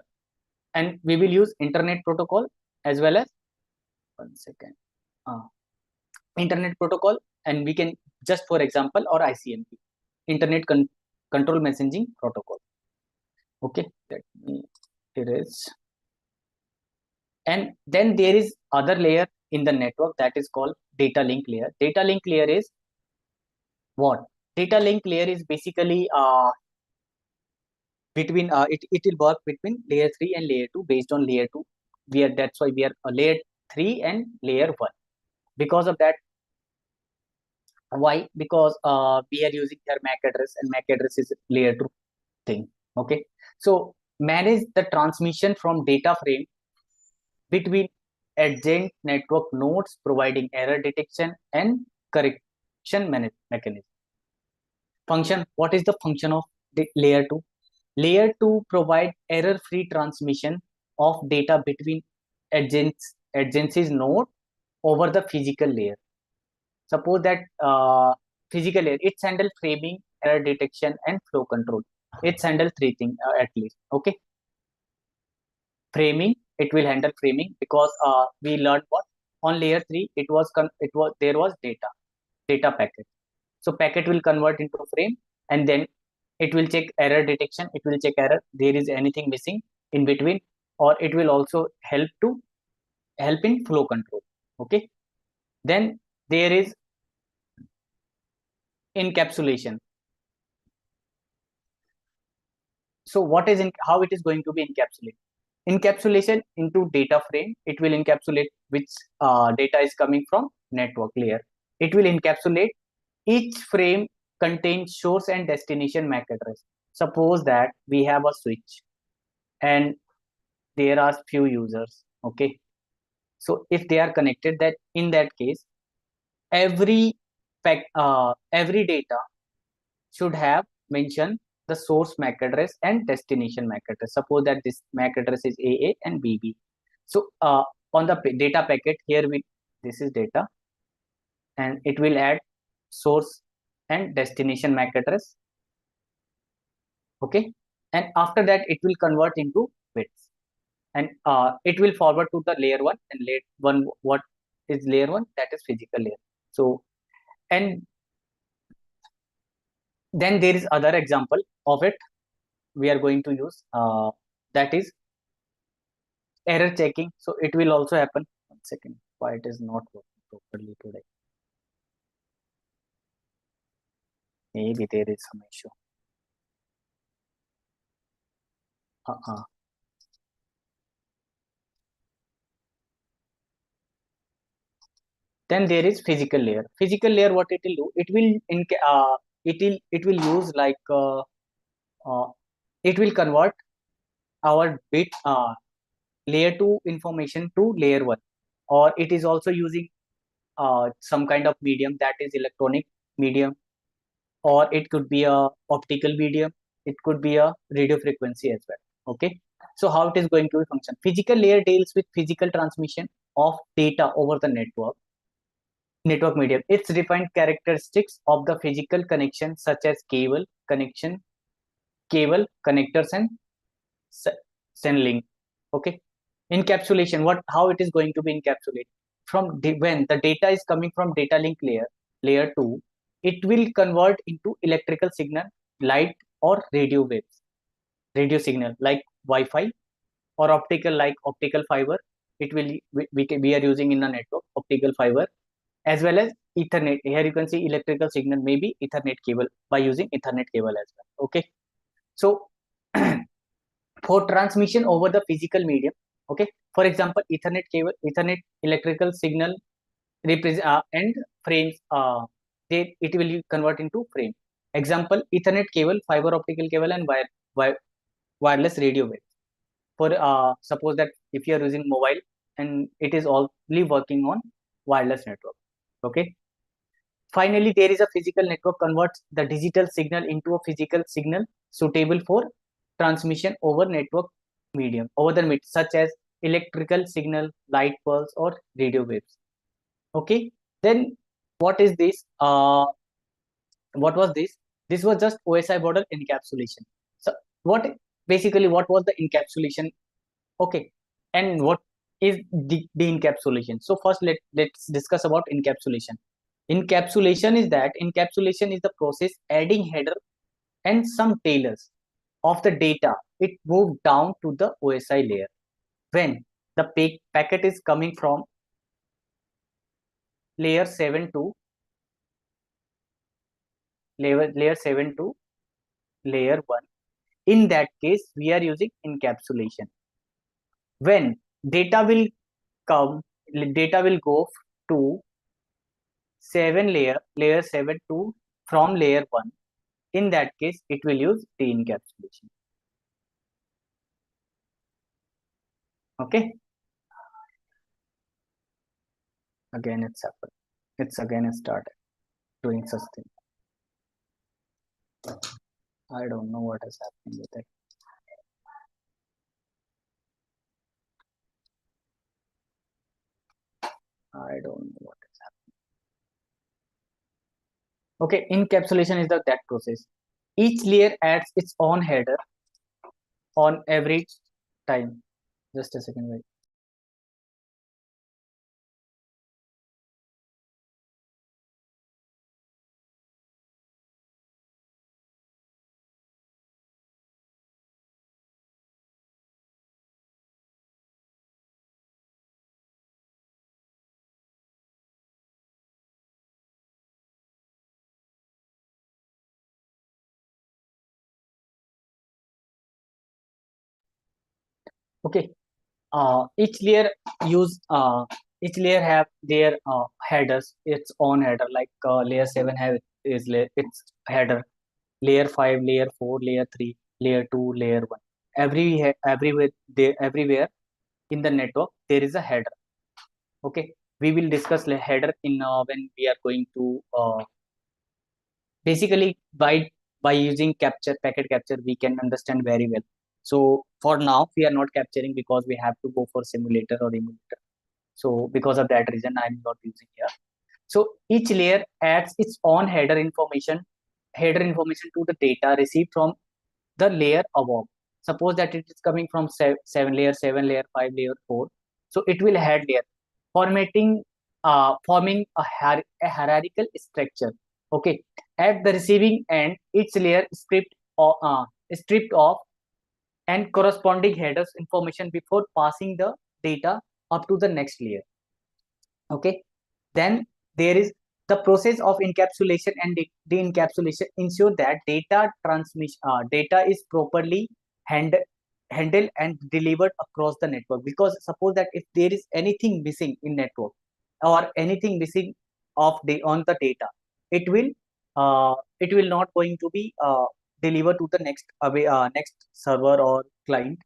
And we will use internet protocol as well as 1 second. Internet protocol, and we can just, for example, or ICMP, internet control messaging protocol. Okay, let me erase. And then there is other layer in the network that is called data link layer. Data link layer is what? Data link layer is basically between it will work between layer 3 and layer 2 based on layer 2. That's why we are layer 3 and layer 1. Because of that, why? Because we are using their MAC address, and MAC address is layer 2 thing. Okay, so manage the transmission from data frame between adjacent network nodes, providing error detection and correction mechanism. Function. What is the function of the layer 2? Layer 2 provide error-free transmission of data between adjacencies node over the physical layer. Suppose that physical layer, it's handle framing, error detection, and flow control. It's handle 3 things at least. Okay. Framing, it will handle framing because we learned what on layer 3 there was data packet. So packet will convert into frame, and then it will check error detection. It will check error there is anything missing in between, or it will also help in flow control. Okay. Then there is encapsulation. So what is how it is going to be encapsulated? Encapsulation into data frame. It will encapsulate which data is coming from network layer. It will encapsulate each frame contains source and destination MAC address. Suppose that we have a switch and there are few users. Okay, so if they are connected, that in that case, every data should have mentioned the source MAC address and destination MAC address. Suppose that this MAC address is AA and BB. So on the data packet here, this is data, and it will add source and destination MAC address. Okay, and after that it will convert into bits, and it will forward to the layer 1, and layer 1, what is layer 1? That is physical layer. So, and then there is other example of it. we are going to use, that is error checking. So it will also happen. One second, why it is not working properly today? Maybe there is some issue. Then there is physical layer. Physical layer, what it will do? It will use like uh, it will convert our bit layer 2 information to layer 1, or it is also using some kind of medium, that is electronic medium, or it could be a optical medium, it could be a radio frequency as well. Okay, so how it is going to function? Physical layer deals with physical transmission of data over the network medium. Its defined characteristics of the physical connection, such as cable connectors, and link. Okay, encapsulation. How it is going to be encapsulated? When the data is coming from data link layer 2, it will convert into electrical signal, light, or radio signal like Wi-Fi, or optical like optical fiber. It will we are using in the network optical fiber, as well as Ethernet. Here you can see electrical signal, maybe Ethernet cable, by using Ethernet cable as well. Okay, so for transmission over the physical medium, okay, for example, Ethernet cable, Ethernet electrical signal and frames, it will convert into frame. Example, Ethernet cable, fiber optical cable, and wireless radio wave. For suppose that if you are using mobile and it is only working on wireless network. Okay, finally, there is a physical network converts the digital signal into a physical signal suitable for transmission over network medium, such as electrical signal, light pulse, or radio waves. Okay, then what is this? What was this? This was just OSI model encapsulation. So what was the encapsulation? Okay, and what is the encapsulation? So first let's discuss about encapsulation. Encapsulation is the process adding header and some tailors of the data. It moved down to the OSI layer when the packet is coming from layer 7 to layer 7 to layer 1. In that case, we are using encapsulation. When data will come, data will go to layer 7 to from layer 1. In that case, it will use de-encapsulation. Okay. Again, it's happened. It's again started doing such thing. I don't know what is happening with it. I don't know what is happening. Okay, encapsulation is that process. Each layer adds its own header on every time. Just a second, wait. Okay, each layer each layer have their headers, its own header. Like layer 7 have its header, layer 5, layer 4, layer 3, layer 2, layer 1. Everywhere in the network there is a header. Okay, we will discuss header in when we are going to basically by using packet capture, we can understand very well. So for now we are not capturing because we have to go for simulator or emulator. So because of that reason, I'm not using here. So each layer adds its own header information to the data received from the layer above. Suppose that it is coming from layer 7, layer 5, layer 4. So it will add layer, forming a hierarchical structure. Okay, at the receiving end, each layer stripped of and corresponding headers information before passing the data up to the next layer. Okay, then there is the process of encapsulation and de-encapsulation ensure that data transmission data is properly hand, handled and delivered across the network. Because suppose that if there is anything missing in network or anything missing of the on the data, it will not going to be delivered to the next server or client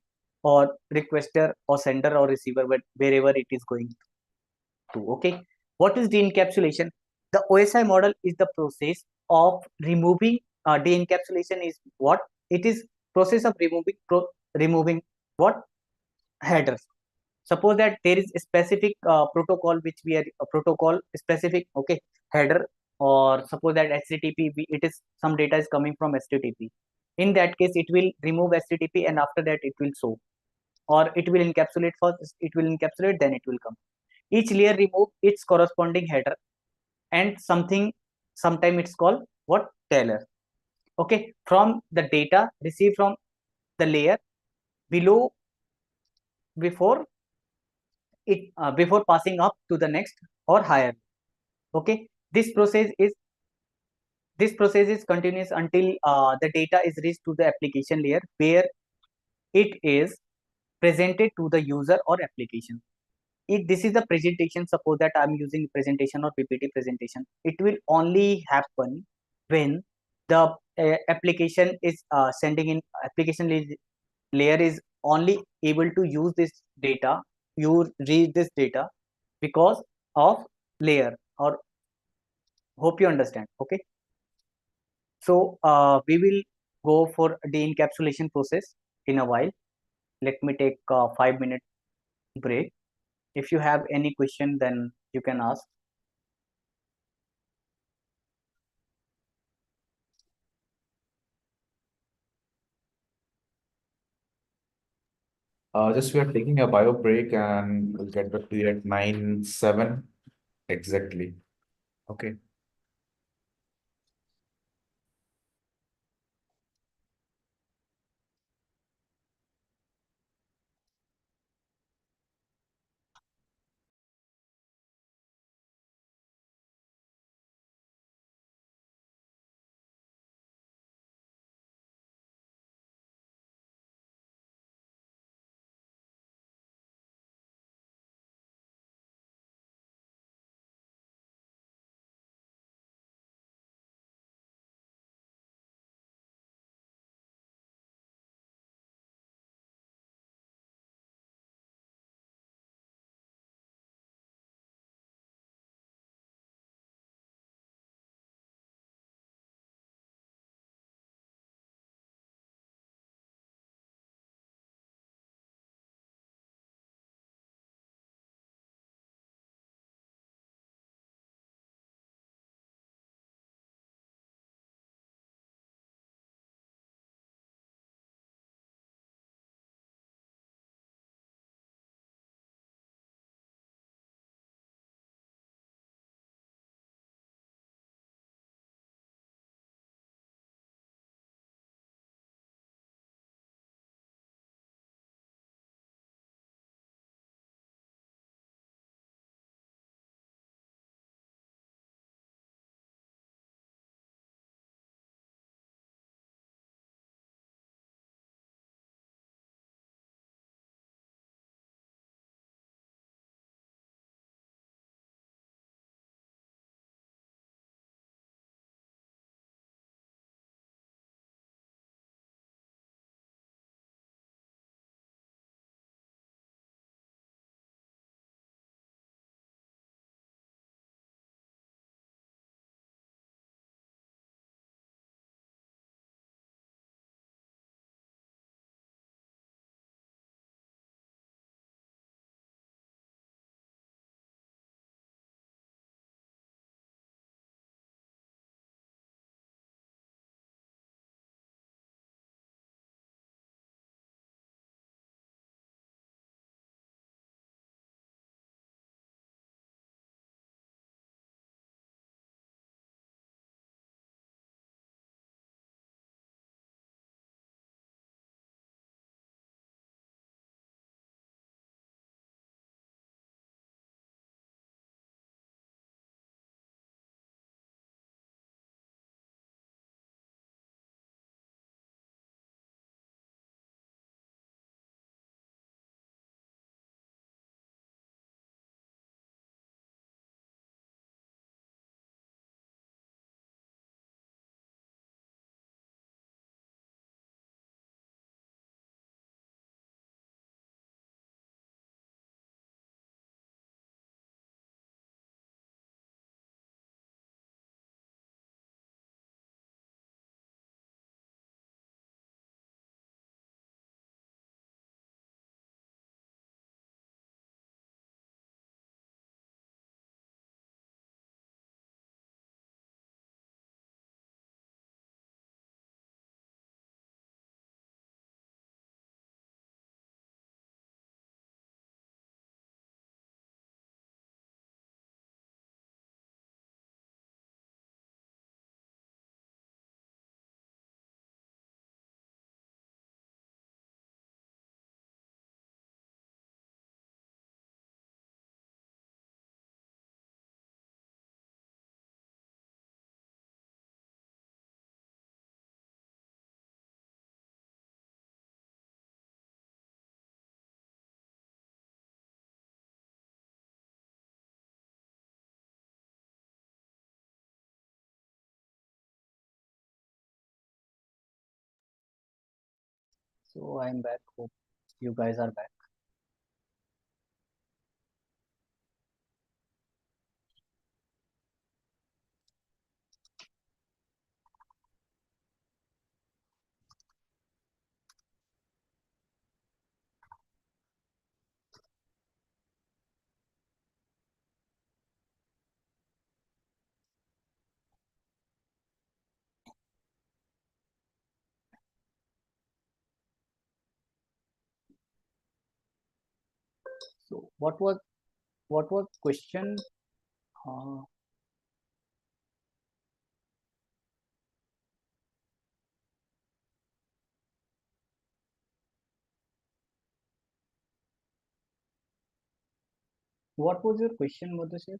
or requester or sender or receiver, wherever it is going to. Okay, what is de-encapsulation? The OSI model is the process of removing de-encapsulation is what it is, process of removing what headers. Suppose that there is a specific protocol which we are a protocol specific, okay, header, or suppose that HTTP it is some data is coming from HTTP. In that case it will remove HTTP and after that it will show, or it will encapsulate first, it will encapsulate then it will come. Each layer remove its corresponding header and sometime it's called what, tailor. Okay, from the data received from the layer below before before passing up to the next or higher. Okay, this process is continuous until the data is reached to the application layer where it is presented to the user or application. If this is the presentation, suppose that I'm using presentation or PPT presentation, it will only happen when the application is sending in layer is only able to use this data, you read this data because of layer, or hope you understand. Okay, so we will go for the encapsulation process in a while. Let me take a 5 minute break. If you have any question, then you can ask. Just we are taking a bio break and we'll get back to you at 9:07 exactly. Okay. So I'm back. Hope you guys are back. So what was question? Uh, what was your question, Madhusir?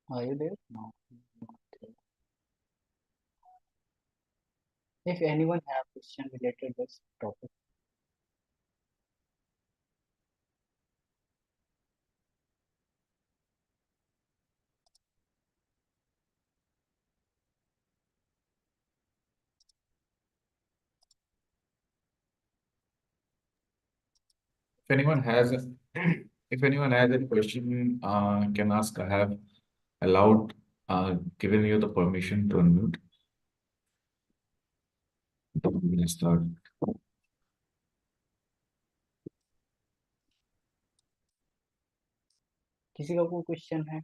Are you there? No. Not there. If anyone have question related to this topic, If anyone has, if anyone has any question, can ask. I have allowed, given you the permission to unmute. We can start. किसी का कोई question है?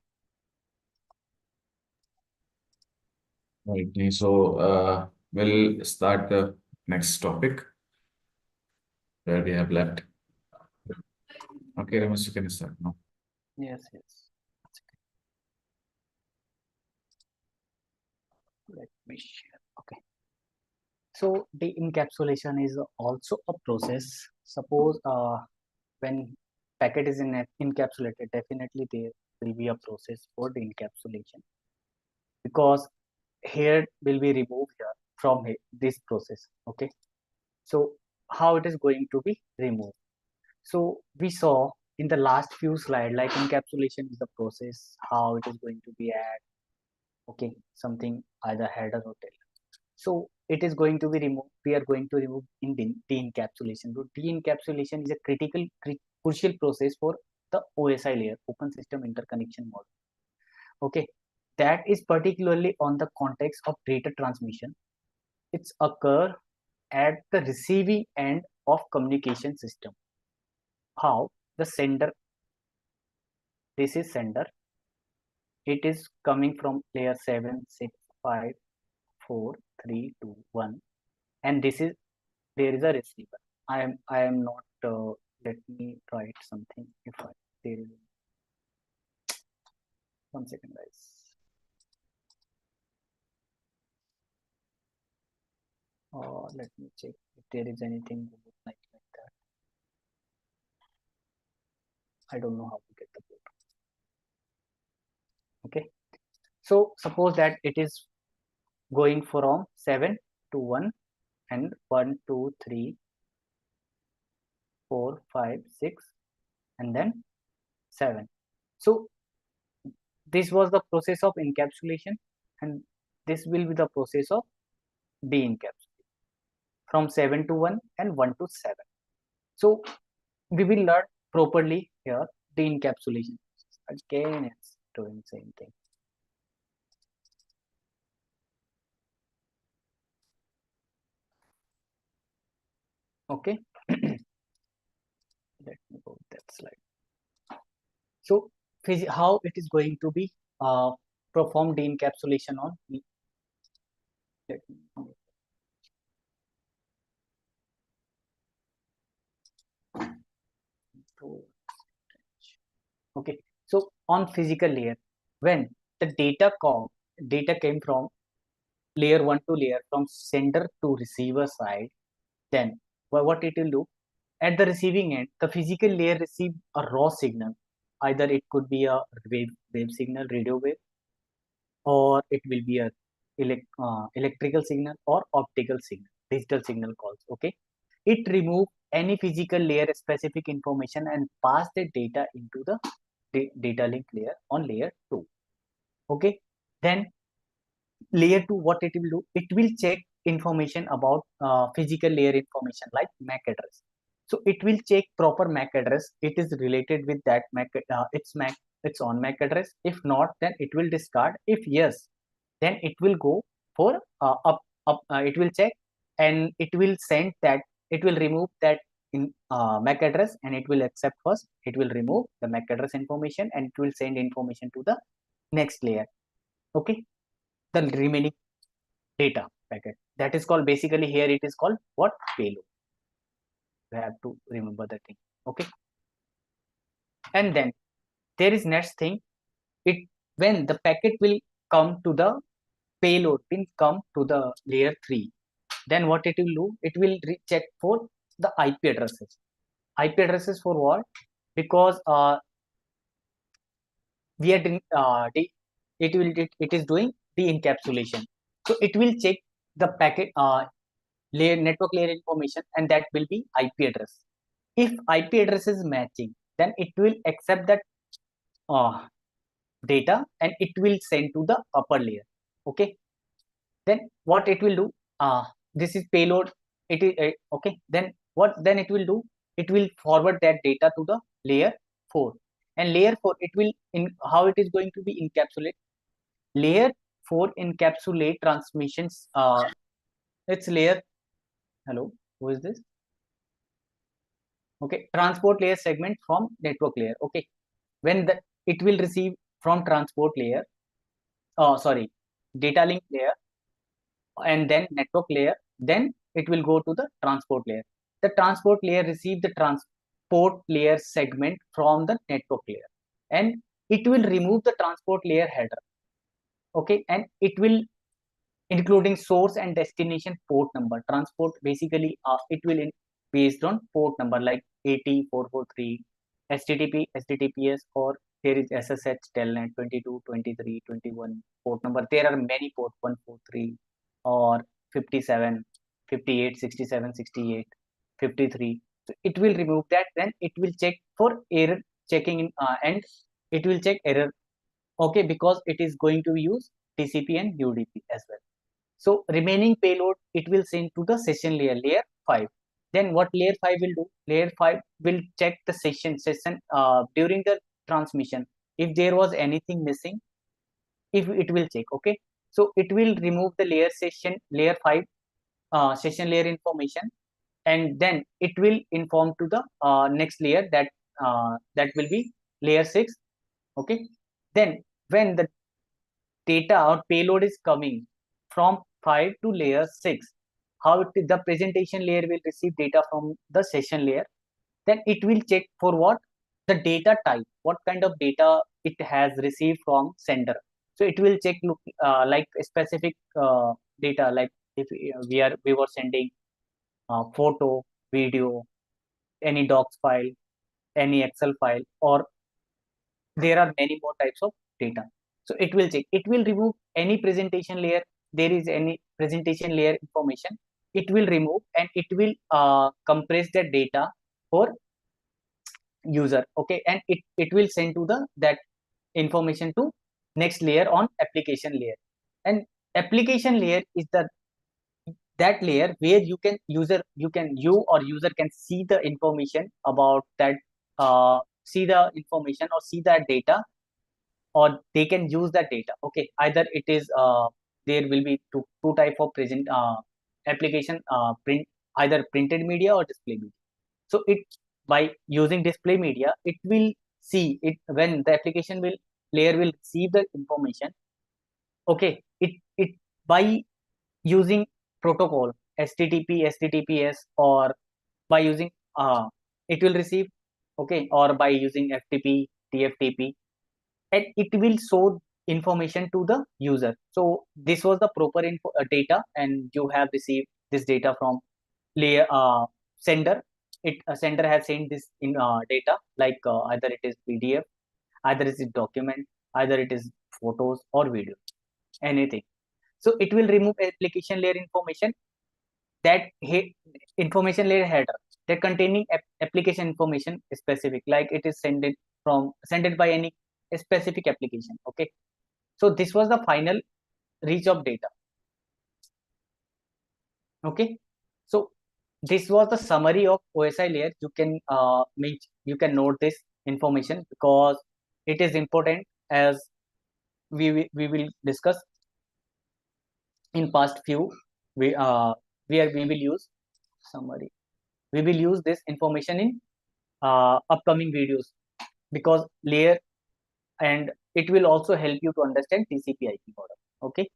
Right. So, we'll start the next topic where we have left. Okay, Ramesh, you can start now. Yes, yes. Let me share. Okay. So the encapsulation is also a process. Suppose when packet is encapsulated, definitely there will be a process for the encapsulation, because here will be removed here from this process. Okay. So how it is going to be removed? So we saw in the last few slides, like encapsulation is the process, how it is going to be add, okay, something either header or tail. So it is going to be removed. We are going to remove in de-encapsulation. So de-encapsulation is a crucial process for the OSI layer, Open System Interconnection Model. Okay, that is particularly on the context of data transmission. It's occur at the receiving end of communication system. How the sender, this is sender, it is coming from layer 7, 6, 5, 4, 3, 2, 1, and this is, there is a receiver. I am not let me write something. If I, there is, 1 second guys. Let me check if there is anything like that. I don't know how to get the board. Okay, so suppose that it is going from 7 to 1 and 1, 2, 3, 4, 5, 6, and then 7. So this was the process of encapsulation, and this will be the process of de-encapsulation from 7 to 1 and 1 to 7. So we will learn properly here de-encapsulation. Again, it's doing same thing. Okay. Let me go that slide. So how it is going to be performed de-encapsulation on. Let me okay, so on physical layer, when the data came from layer 1 to layer, from sender to receiver side, then what it will do, at the receiving end, the physical layer receive a raw signal. Either it could be a wave signal, radio wave, or it will be a electrical signal or optical signal, digital signal calls. Okay, it remove any physical layer specific information and pass the data into the data link layer on layer 2. Okay, then layer 2, what it will do, it will check information about physical layer information like MAC address. So it will check proper MAC address, it is related with that MAC, its own MAC address. If not, then it will discard. If yes, then it will go for it will check, and it will send that, it will remove that in MAC address, and it will accept first, it will remove the MAC address information, and it will send information to the next layer. Okay, the remaining data packet, that is called, basically here it is called what, payload. You have to remember the thing. Okay, and then there is next thing, it, when the packet will come to the payload, will come to the layer 3, then what it will do, it will check for the IP addresses. IP addresses for what? Because we are doing it is doing the encapsulation. So it will check the packet layer, network layer information, and that will be IP address. If IP address is matching, then it will accept that data, and it will send to the upper layer. Okay, then what it will do, this is payload, it is okay, then what then it will do, it will forward that data to the layer 4, and layer 4, it will, in how it is going to be encapsulate, layer 4 encapsulate transmissions, it's layer, hello, who is this? Okay, transport layer segment from network layer. Okay, when the, it will receive from transport layer, sorry, data link layer, and then network layer, then it will go to the transport layer. The transport layer receive the transport layer segment from the network layer, and it will remove the transport layer header. Okay, and it will, including source and destination port number. Transport, basically it will based on port number like 80,443, HTTP, HTTPS, or there is SSH, Telnet 22, 23, 21 port number. There are many port, 143 or 57, 58, 67, 68, 53. So it will remove that, then it will check for error checking in, and it will check error. Okay, because it is going to use TCP and UDP as well. So remaining payload, it will send to the session layer, layer 5. Then what layer 5 will do? Layer 5 will check the session during the transmission. If there was anything missing, if it will check. Okay, so it will remove the layer 5 session layer information, and then it will inform to the next layer, that will be layer 6. Okay, then when the data or payload is coming from 5 to layer 6, how the presentation layer will receive data from the session layer, then it will check for what, the data type, what kind of data it has received from sender. So it will check, look, like a specific data, like if we were sending photo, video, any docs file, any Excel file, or there are many more types of data. So it will check, it will remove any presentation layer, there is any presentation layer information, it will remove, and it will compress that data for user. Okay, and it will send to the that information to next layer on application layer. And application layer is that layer where you or user can see the information about that, see the information or see that data, or they can use that data. Okay, either it is there will be two type of present application, print, either printed media or display media. So it, by using display media, it will see it when the application will layer will receive the information. Okay, it by using protocol HTTP, HTTPS, or by using it will receive, okay, or by using FTP, TFTP, and it will show information to the user. So this was the proper data, and you have received this data from layer sender. Sender has sent this in data, like either it is PDF, either it is document, either it is photos or video, anything. So it will remove application layer information, that information layer header, they're containing application information specific, like it is sent by any specific application. Okay, so this was the final reach of data. Okay, so this was the summary of OSI layer. You can note this information because it is important, as we will discuss in past few. We will use summary. We will use this information in upcoming videos, because layer, and it will also help you to understand TCP/IP model. Okay.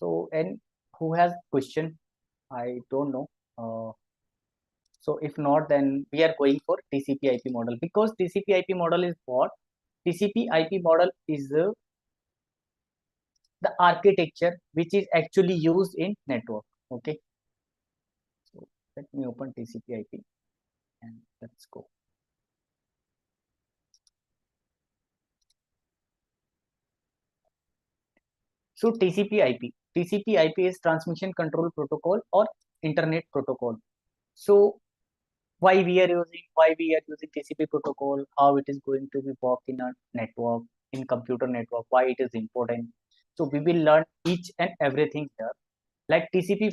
So, and who has question? I don't know. So if not, then we are going for TCP/IP model, because TCP/IP model is what? TCP/IP model is the architecture which is actually used in network. Okay. So let me open TCP/IP and let's go. So TCP/IP is transmission control protocol or internet protocol. So why we are using TCP protocol, how it is going to be work in a network, in computer network, why it is important. So we will learn each and everything here. Like TCP/IP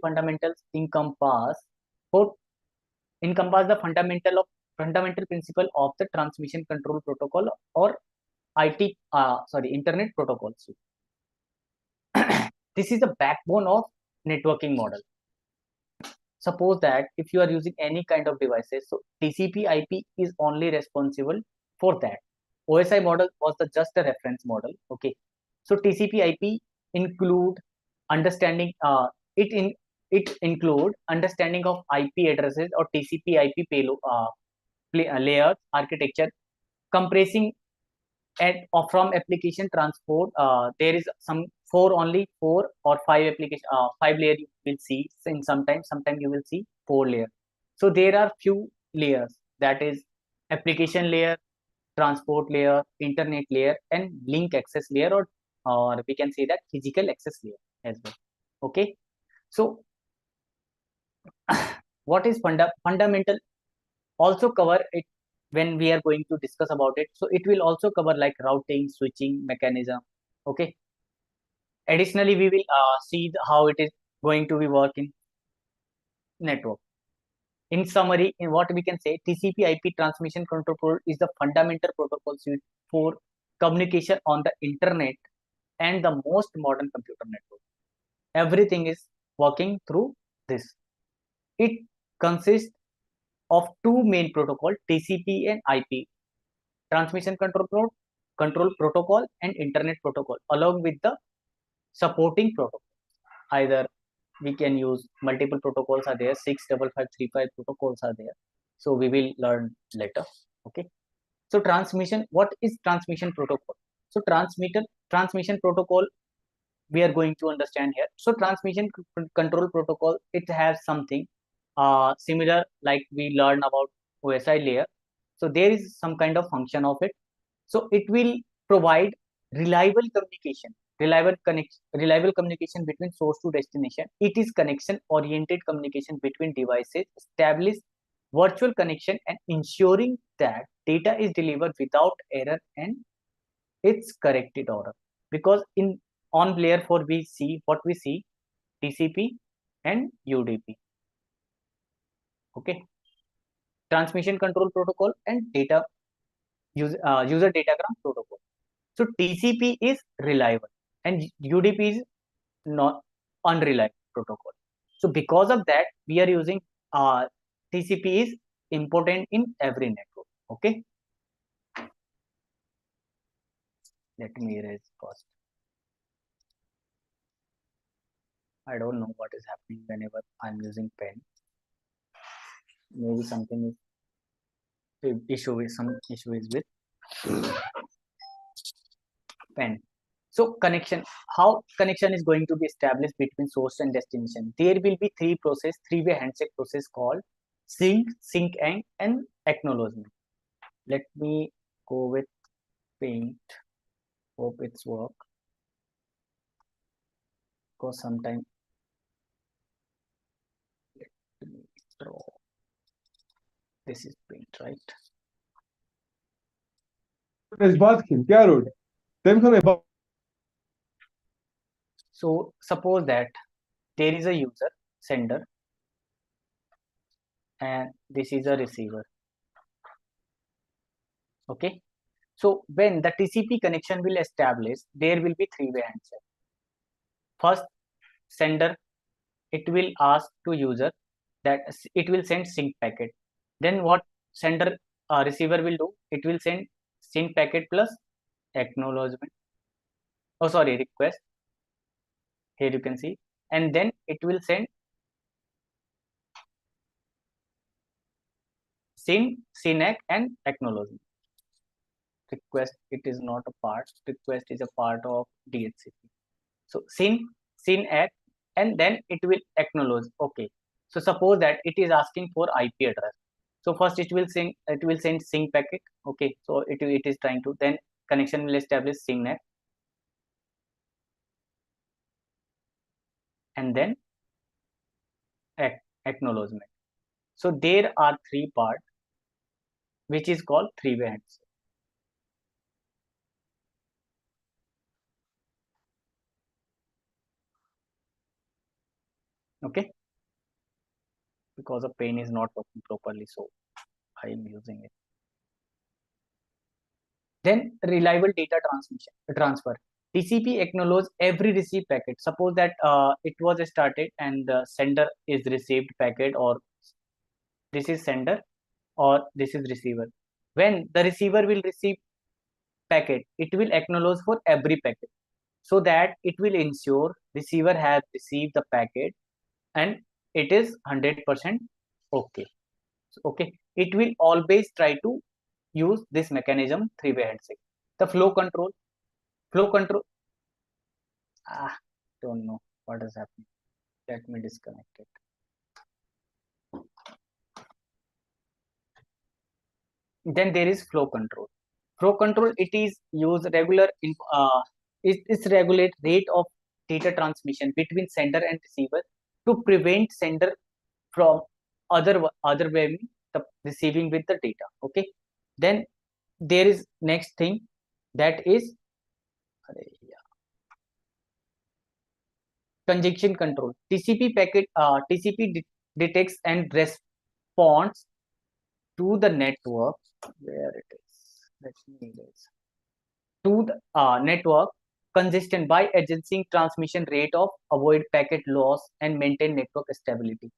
fundamentals encompass the fundamental principle of the transmission control protocol or internet protocol. This is the backbone of networking model. Suppose that if you are using any kind of devices, so TCP/IP is only responsible for that. OSI model was just a reference model. Okay, so TCP/IP include understanding it include understanding of IP addresses or TCP/IP payload layers architecture, compressing from application transport. There is only four or five application, five layer you will see. In sometimes you will see four layer. So there are few layers, that is application layer, transport layer, internet layer, and link access layer, or we can say that physical access layer as well. Okay, so what is fundamental also cover it when we are going to discuss about it. So it will also cover like routing, switching mechanism. Okay, additionally we will see how it is going to be work in network. In summary, in what we can say, TCP/IP transmission control protocol is the fundamental protocol suite for communication on the internet and the most modern computer network. Everything is working through this. It consists of two main protocols, TCP and IP, transmission control protocol and internet protocol, along with the supporting protocol. Either we can use multiple protocols are there, 65535 protocols are there. So we will learn later. Okay. So what is transmission protocol? So transmission protocol we are going to understand here. So transmission control protocol, it has something similar like we learn about OSI layer. So there is some kind of function of it. So it will provide reliable communication between source to destination. It is connection oriented communication between devices, establish virtual connection and ensuring that data is delivered without error and its corrected order. Because in on layer 4 we see TCP and UDP. Okay, transmission control protocol and user datagram protocol. So TCP is reliable and UDP is not unreliable protocol. So because of that, we are using TCP is important in every network. Okay, let me erase first. I don't know what is happening whenever I'm using pen. Maybe something is issue is with pen. So how connection is going to be established between source and destination? There will be three-way handshake process called sync, and acknowledgement. Let me go with Paint. Hope it's work. because sometimes let me draw. This is paint, right? क्या road तेम खमे So suppose that there is a user, sender, and this is a receiver. Okay, so when the TCP connection will establish, there will be three-way handshake. First, sender, it will ask to user that it will send sync packet. Then what sender receiver will do, it will send sync packet plus acknowledgement, oh sorry, request. Here you can see, and then it will send synac and acknowledgement. Request, it is not a part, request is a part of DHCP. So synac, and then it will acknowledge. Okay, so suppose that it is asking for IP address. So first it will send sync packet. Okay, so it is trying to, then connection will establish synac, and then acknowledgement. So there are three parts, which is called three-way handshake. Okay, because the pen is not working properly, so I am using it. Then reliable data transfer. TCP acknowledge every received packet. Suppose that it was started and the sender is received packet, or this is sender or this is receiver. When the receiver will receive packet, it will acknowledge for every packet, so that it will ensure receiver has received the packet and it is 100% okay. So, okay, it will always try to use this mechanism, three-way handshake. The flow control, don't know what is happening. Let me disconnect it. Then there is flow control. Flow control, it is use regular it regulate rate of data transmission between sender and receiver to prevent sender from other way the receiving with the data. Okay, then there is next thing, that is congestion control. TCP detects and responds to the network, where it is, let me erase, to the network congestion by adjusting transmission rate of avoid packet loss and maintain network stability.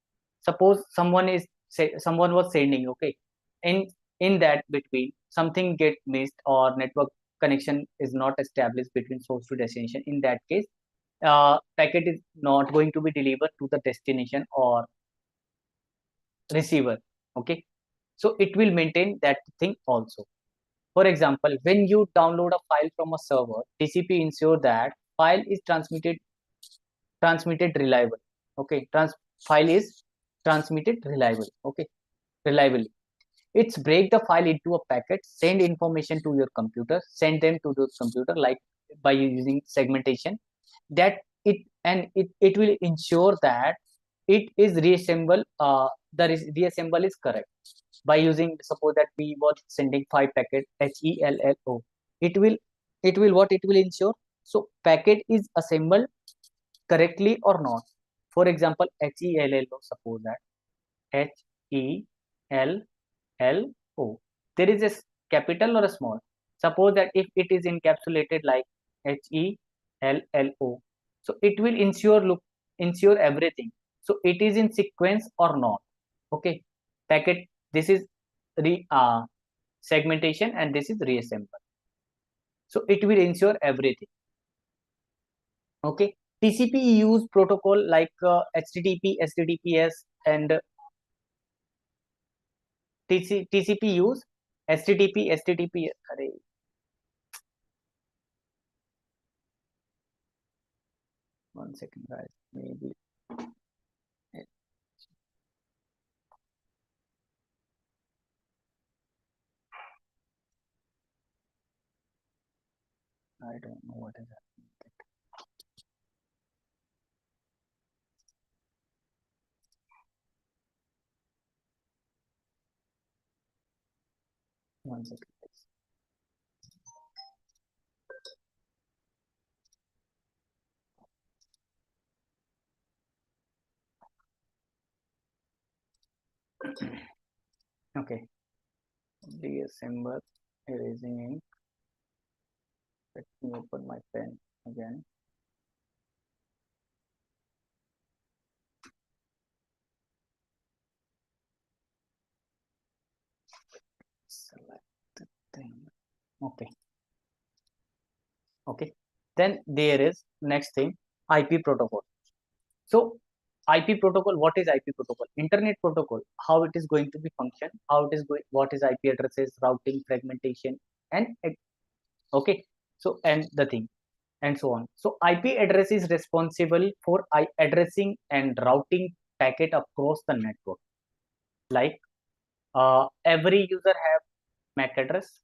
Suppose someone was sending, okay, in that between something get missed or network connection is not established between source to destination. In that case, packet is not going to be delivered to the destination or receiver. Okay, so it will maintain that thing also. For example, when you download a file from a server, TCP ensure that file is transmitted reliable. Okay, file is transmitted reliable. Okay, reliably. It's break the file into a packet, send information to your computer, send them to the computer, like by using segmentation. That it will ensure that it is reassemble. The reassemble is correct by using, suppose that we were sending 5 packet HELLO. It will ensure, so packet is assembled correctly or not. For example, HELLO, suppose that HELLO, there is a capital or a small. Suppose that if it is encapsulated like HELLO, so it will ensure everything, so it is in sequence or not. Okay, packet, this is segmentation and this is reassemble, so it will ensure everything. Okay, TCP use protocol like HTTP, HTTPS, and TCP use HTTP, HTTP. Array. One second, guys. Maybe I don't know what is happening. One second, please. Okay. December erasing ink. Let me open my pen again. Select the thing. Okay. Okay. Then there is next thing, IP protocol. So IP protocol, what is IP protocol? Internet protocol, how it is going to be function, how it is going, what is IP addresses, routing, fragmentation, and okay. So and the thing and so on. So IP address is responsible for addressing and routing packet across the network. Like every user have MAC address.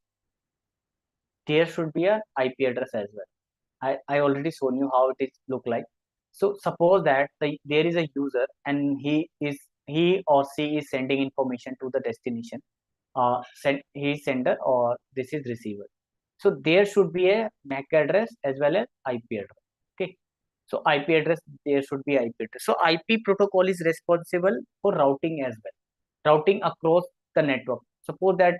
There should be a IP address as well. I already shown you how it is look like. So suppose that there is a user and he or she is sending information to the destination. He is sender or this is receiver. So there should be a MAC address as well as IP address. Okay. So IP address, there should be IP address. So IP protocol is responsible for routing as well. Routing across the network. Suppose that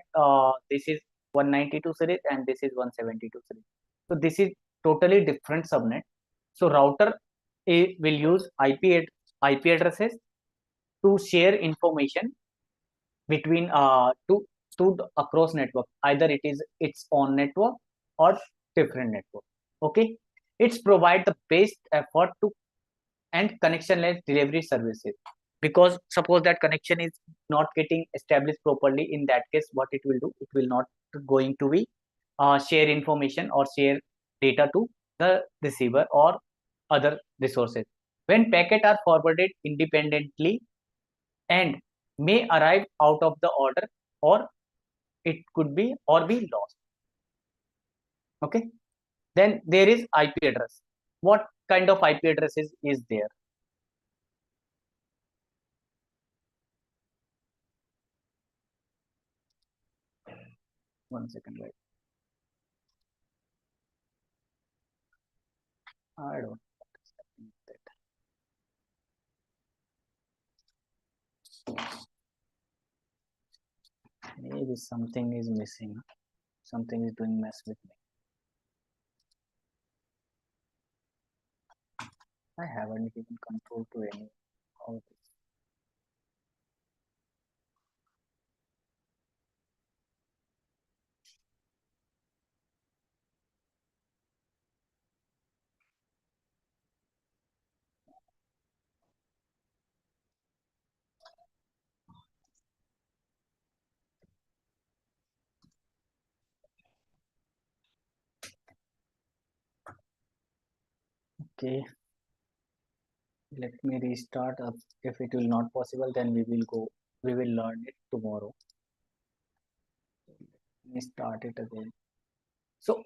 this is 192 series and this is 172 series. So this is totally different subnet. So router will use IP addresses to share information between across network. Either it is its own network or different network. Okay, it's provide the best effort to and connectionless delivery services, because suppose that connection is not getting established properly, in that case what it will do, it will not going to be share information or share data to the receiver or other resources. When packet are forwarded independently and may arrive out of the order, or it could be or be lost. Okay, then there is IP address. What kind of IP addresses is there? One second, right? I don't know what is happening with that. Maybe something is missing. Something is doing mess with me. I haven't given control to any of this. Okay, let me restart up. If it will not possible, then we will learn it tomorrow. Let me start it again. So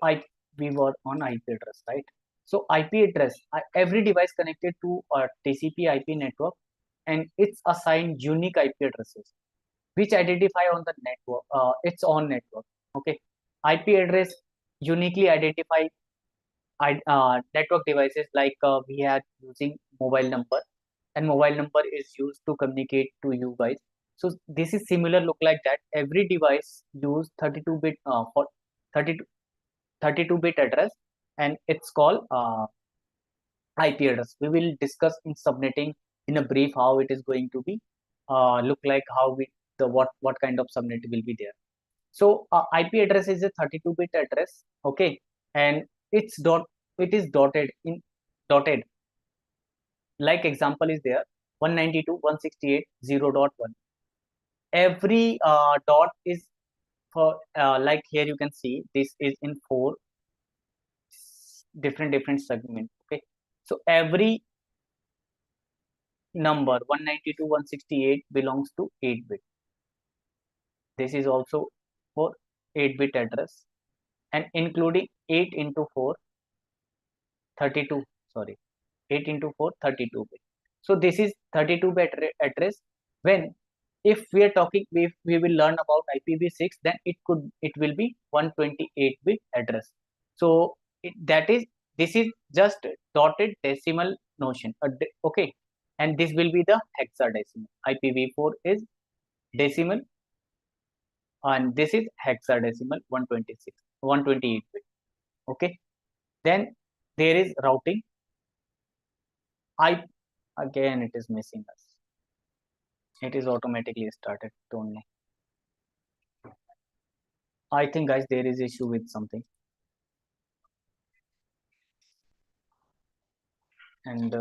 we were on IP address, right? So IP address, every device connected to a TCP IP network, and it's assigned unique IP addresses which identify on the network, its own network. Okay, IP address uniquely identify network devices, like we are using mobile number, and mobile number is used to communicate to you guys. So this is similar look like that. Every device use 32-bit for 32 32-bit address, and it's called IP address. We will discuss in subnetting in a brief how it is going to be look like, how we the what kind of subnet will be there. So IP address is a 32-bit address. Okay, and it is dotted. Like example is there, 192.168.0.1. Every dot is for like here you can see this is in 4 different segments. Okay, so every number 192.168 belongs to 8-bit. This is also for 8-bit address, and including 8 into 4 32, sorry, 8 into 4 32 bit. So this is 32-bit address. When if we are talking, if we will learn about IPv6, then it will be 128-bit address. So this is just dotted decimal notion. Okay, and this will be the hexadecimal. IPv4 is decimal, and this is hexadecimal 128 bit. Okay, then there is routing. Again it is missing us. It is automatically started only. I think guys there is issue with something, and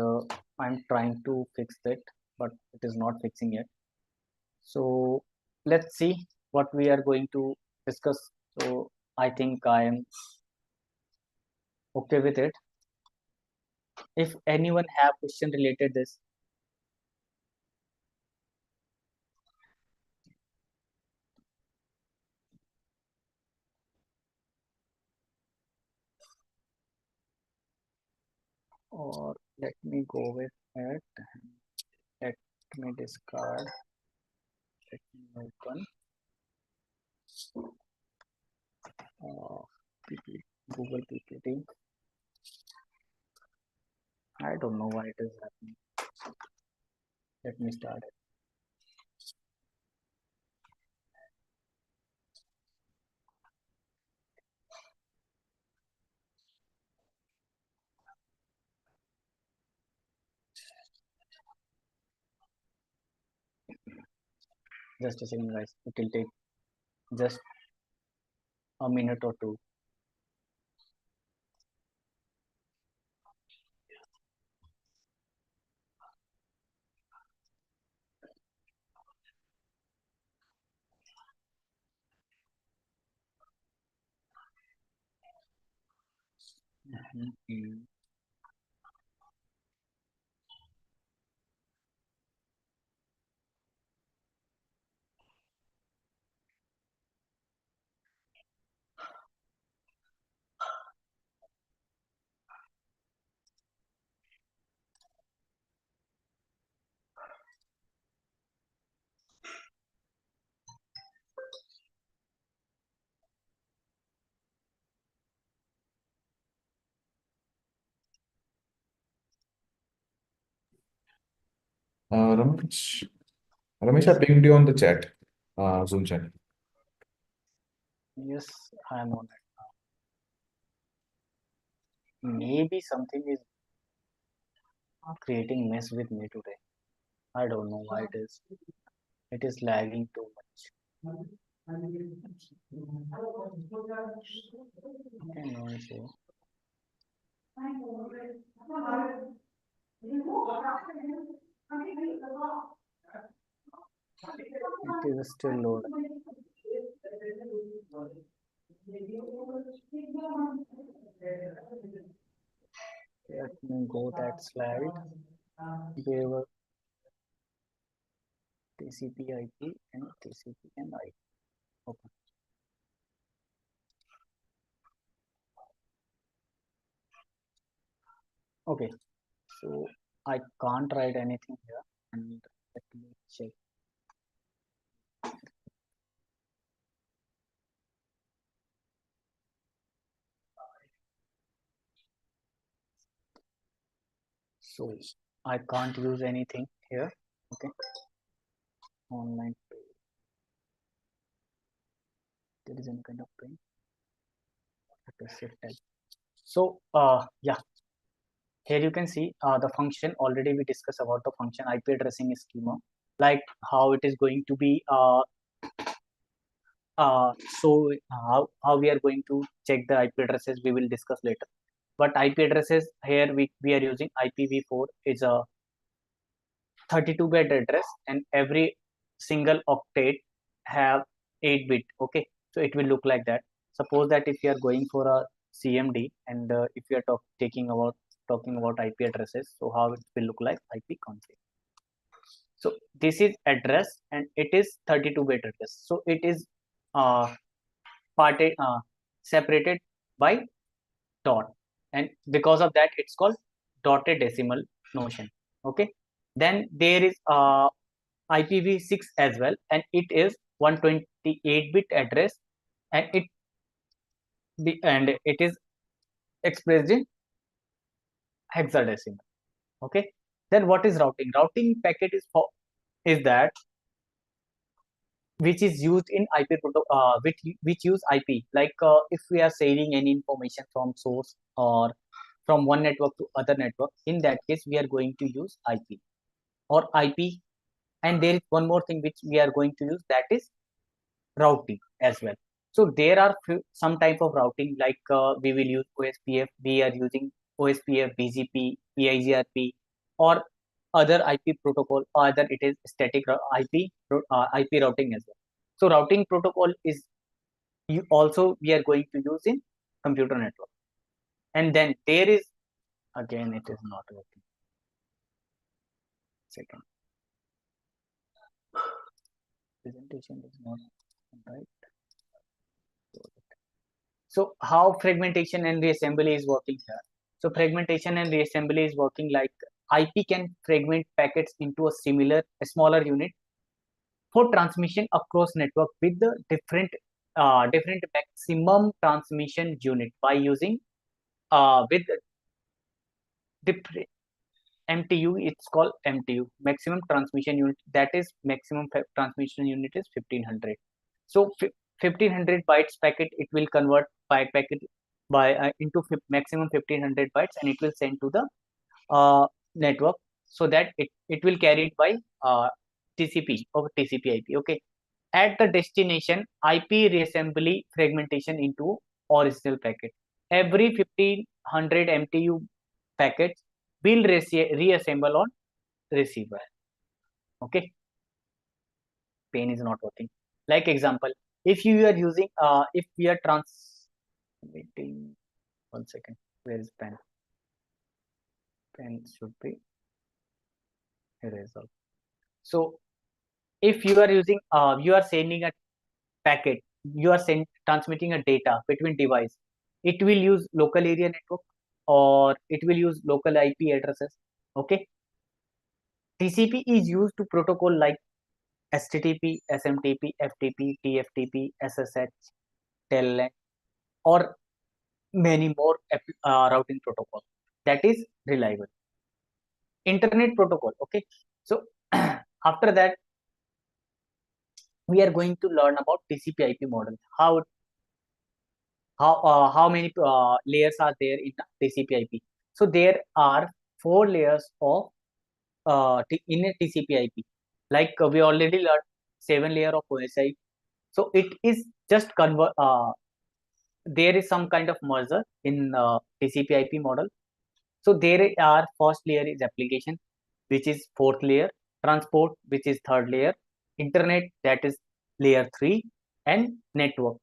I'm trying to fix that, but it is not fixing yet. So let's see what we are going to discuss. So I think I am okay with it. If anyone have question related this, or let me go with it. Let me discard. Let me open Google PPT. I don't know why it is happening. Let me start it. Just a second, guys. It will take just a minute or two. Ramesh, Ramesh, I pinged you on the chat, Zoom chat. Yes, I am on it. Maybe something is creating mess with me today. I don't know why it is. It is lagging too much. Okay, no issue. It is still loading. Let me go that slide. Where TCP IP and TCP and IP. Okay. Okay. So I can't write anything here, and let me check. So I can't use anything here. Okay. Online. There is any kind of print. Let us shift type. So yeah, here you can see the function. Already we discussed about the function IP addressing schema, like how it is going to be how we are going to check the IP addresses, we will discuss later. But IP addresses here we are using IPv4 is a 32-bit address, and every single octet have 8 bit. Okay, so it will look like that. Suppose that if you are going for a CMD, and if you are talking about IP addresses, so how it will look like IP config. So this is address, and it is 32-bit address. So it is uh, separated by dot, and because of that it's called dotted decimal notion. Okay, then there is IPv6 as well, and it is 128-bit address, and it is expressed in hexadecimal. Okay. Then what is routing? Routing packet is that which is used in IP which use IP. Like if we are sharing any information from source or from one network to other network, in that case we are going to use IP or IP. And there is one more thing which we are going to use, that is routing as well. So there are some type of routing, like we will use OSPF. We are using OSPF, BGP, PIGRP, or other IP protocol, or either it is static IP routing as well. So routing protocol is also we are going to use in computer network. And then there is, again it is not working. Second, presentation is not right. So how fragmentation and reassembly is working here? So fragmentation and reassembly is working like IP can fragment packets into a smaller unit for transmission across network with the different maximum transmission unit by using with different MTU. It's called MTU, maximum transmission unit. That is maximum transmission unit is 1500. So 1500 bytes packet, it will convert by packet by into maximum 1500 bytes, and it will send to the network, so that it will carry it by TCP or TCP IP. Okay. At the destination, IP reassembly fragmentation into original packet. Every 1500 MTU packets will reassemble on receiver. Okay. Pen is not working. Like example, if you are using if we are transmitting, one second, where is pen? Pen should be eraser. So if you are using you are sending a packet, you are transmitting a data between device, it will use local area network or it will use local IP addresses. Okay. TCP is used to protocol like HTTP, SMTP, FTP, TFTP, SSH, Telnet, or many more routing protocols. That is reliable. Internet protocol. Okay. So after that, we are going to learn about TCP IP model. How many layers are there in TCP IP? So there are 4 layers of in a TCP IP. Like we already learned 7 layer of OSI. So it is just there is some kind of merger in TCP IP model. So there are first layer is application, which is 4th layer, transport, which is 3rd layer, internet, that is layer 3, and network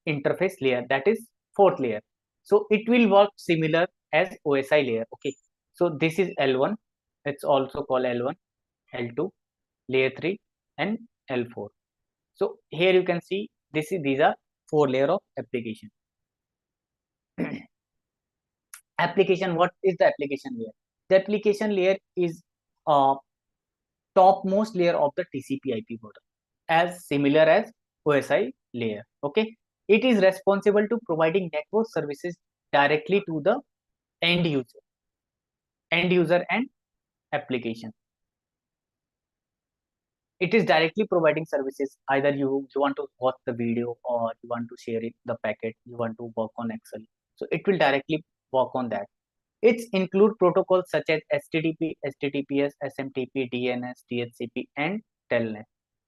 interface layer, that is 4th layer. So it will work similar as OSI layer. Okay. So this is L1, it's also called L1, L2, layer 3, and L4. So here you can see these are 4 layer of application. Application, what is the application layer? The application layer is topmost layer of the TCP IP model, as similar as OSI layer. Okay. It is responsible to providing network services directly to the end user and application. It is directly providing services. Either you want to watch the video, or you want to share it, the packet, you want to work on Excel. So it will directly work on that. It include protocols such as HTTP, HTTPS, SMTP, DNS, DHCP, and Telnet.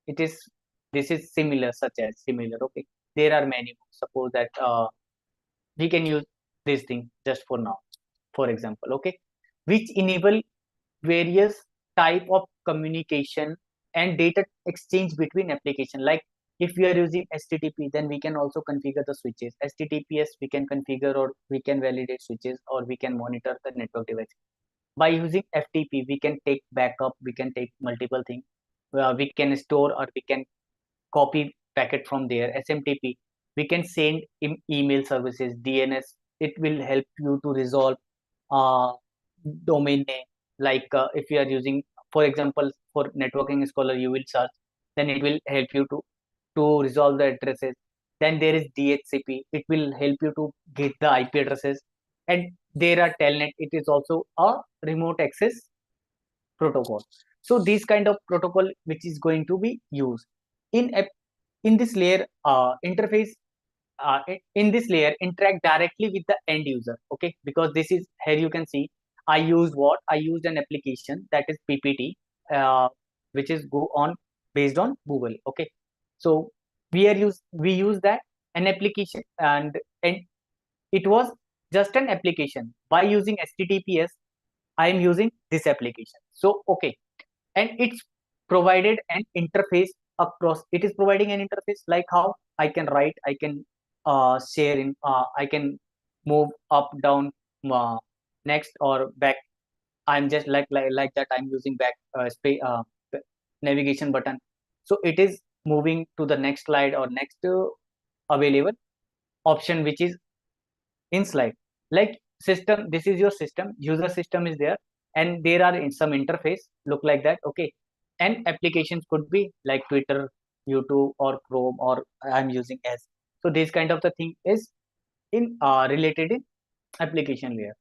This is similar, such as similar. Okay, there are many more. Suppose that we can use this thing just for now, for example. Okay, which enable various type of communication and data exchange between application. Like if we are using HTTP, then we can also configure the switches. HTTPS, we can configure or we can validate switches, or we can monitor the network device. By using FTP, we can take backup, we can take multiple things. We can store or we can copy packet from there. SMTP, we can send email services. DNS, it will help you to resolve uh, domain name. Like if you are using for example, for networking scholar, you will search, then it will help you to resolve the addresses. Then there is DHCP, it will help you to get the IP addresses. And there are telnet, it is also a remote access protocol. So this kind of protocol which is going to be used in a, in this layer, interface, in this layer interact directly with the end user. Okay, because this is, here you can see, I used what, I used an application that is PPT, which is go on based on Google. Okay, so we use that an application, and it was just an application. By using HTTPS, I am using this application. So okay, and it's provided an interface across, it is providing an interface like how I can write, I can share in, I can move up, down, uh, next or back. I'm just like that, I'm using back, navigation button. So it is moving to the next slide or next available option which is in slide. Like system, this is your system, user system is there, and there are in some interface look like that. Okay, and applications could be like Twitter, YouTube, or Chrome, or I'm using as. So this kind of the thing is in related in application layer.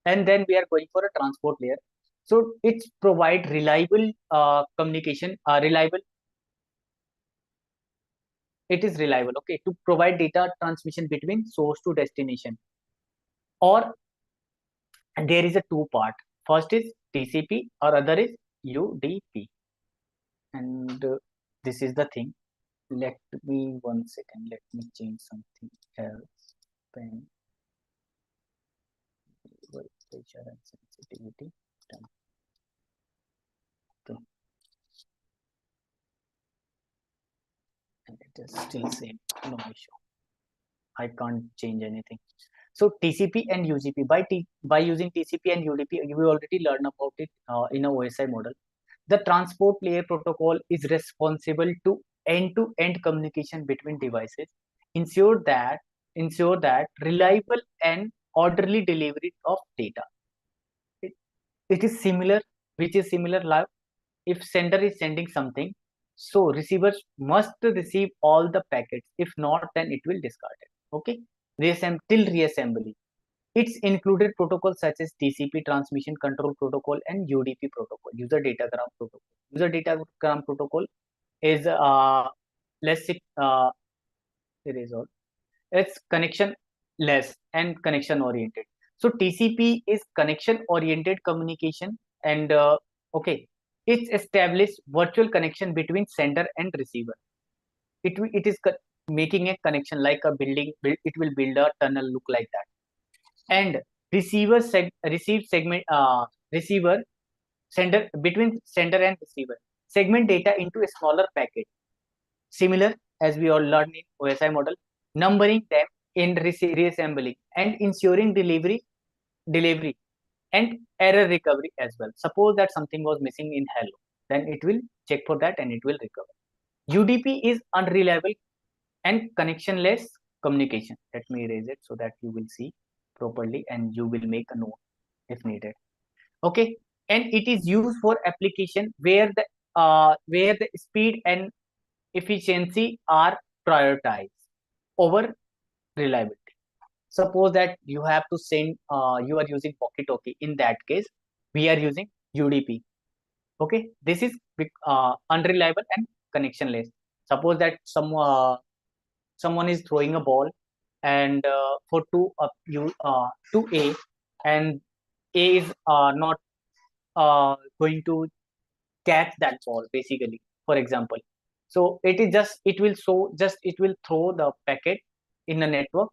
And then we are going for a transport layer. So it's provide reliable communication, reliable, it is reliable, okay, to provide data transmission between source to destination. Or, and there is a two part, first is TCP or other is UDP. And this is the thing, let me 1 second, let me change something else. Pen, pressure and sensitivity, done. Okay, and it is still same, no issue, I can't change anything. So TCP and UGP, by using TCP and UDP, we already learned about it in a OSI model. The transport layer protocol is responsible to end-to-end communication between devices, ensure that reliable and orderly delivery of data. It, it is similar, which is similar like if sender is sending something, so receivers must receive all the packets. If not, then it will discard it. Okay, till reassembly. It's included protocols such as TCP, Transmission Control Protocol, and UDP protocol, User Datagram Protocol. User Datagram Protocol is less, erase all. It's connection less and connection oriented. So TCP is connection oriented communication, and okay, it's established virtual connection between sender and receiver. It is making a connection like a building. It will build a tunnel look like that. And receive segment, receiver, sender, between sender and receiver, segment data into a smaller packet, similar as we all learned in OSI model, numbering them in reassembling and ensuring delivery and error recovery as well. Suppose that something was missing in hello, then it will check for that and it will recover. UDP is unreliable and connectionless communication. Let me erase it so that you will see properly and you will make a note if needed. Okay, and it is used for application where the speed and efficiency are prioritized over reliability. Suppose that you have to send, you are using walkie-talkie. In that case, we are using UDP. Okay, this is unreliable and connectionless. Suppose that someone is throwing a ball, and for to A, and A is not going to catch that ball basically, for example. So it is just, it will throw the packet in a network.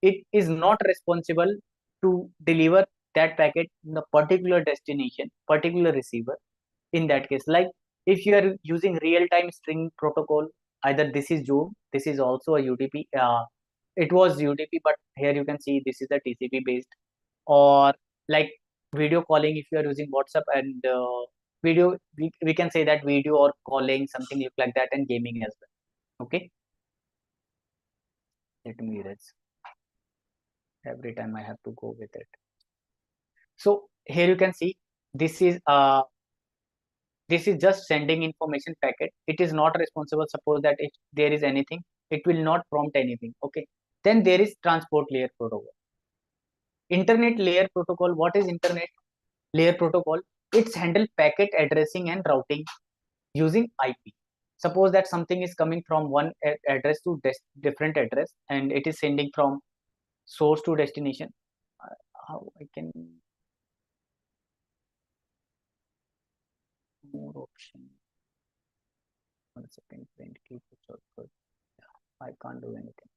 It is not responsible to deliver that packet in the particular destination, particular receiver. In that case, like if you are using real-time string protocol, either this is Zoom, this is also a UDP, it was UDP, but here you can see this is a TCP based. Or like video calling, if you are using WhatsApp and video, we can say that video or calling, something like that, and gaming as well. Okay, let me erase, every time I have to go with it. So here you can see, this is This is just sending information packet. It is not responsible. Suppose that if there is anything, it will not prompt anything. Okay. Then there is transport layer protocol. Internet layer protocol. What is internet layer protocol? It's handle packet addressing and routing using IP. Suppose that something is coming from one address to different address, and it is sending from source to destination. How I can more option? 1 second. Print key to shortcut. I can't do anything.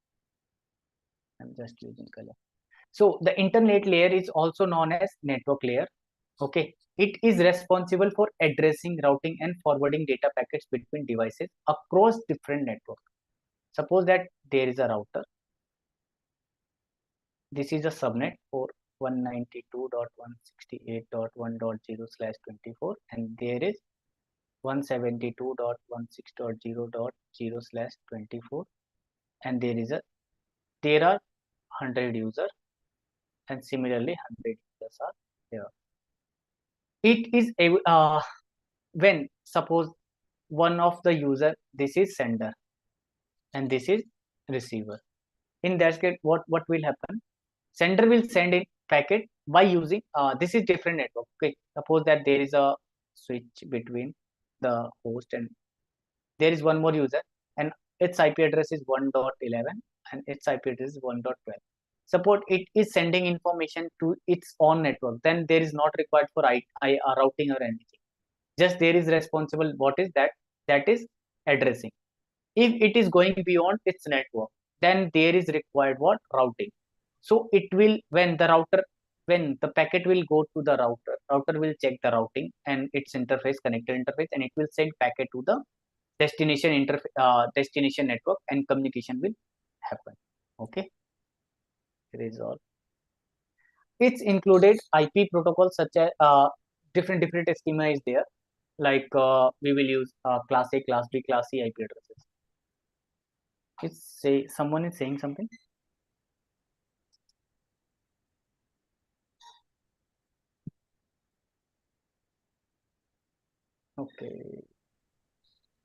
I'm just using color. So the internet layer is also known as network layer. Okay, it is responsible for addressing, routing, and forwarding data packets between devices across different networks. Suppose that there is a router. This is a subnet for 192.168.1.0/24, and there is 172.16.0.0/24, and there are 100 users, and similarly 100 users are there. It is when suppose one of the user, this is sender and this is receiver. In that case, what will happen? Sender will send in packet by using this is different network. Okay, suppose that there is a switch between the host and there is one more user, and its IP address is 1.11 and its IP address is 1.12. Suppose it is sending information to its own network, then there is not required for routing or anything. Just there is responsible. What is that? That is addressing. If it is going beyond its network, then there is required what? Routing. So it will, when the packet will go to the router will check the routing and its interface, connected interface, and it will send packet to the destination network, and communication will happen. Okay, is all. It's included IP protocols such as different schema is there. Like we will use class A, class B, class C IP addresses. It's say someone is saying something. Okay.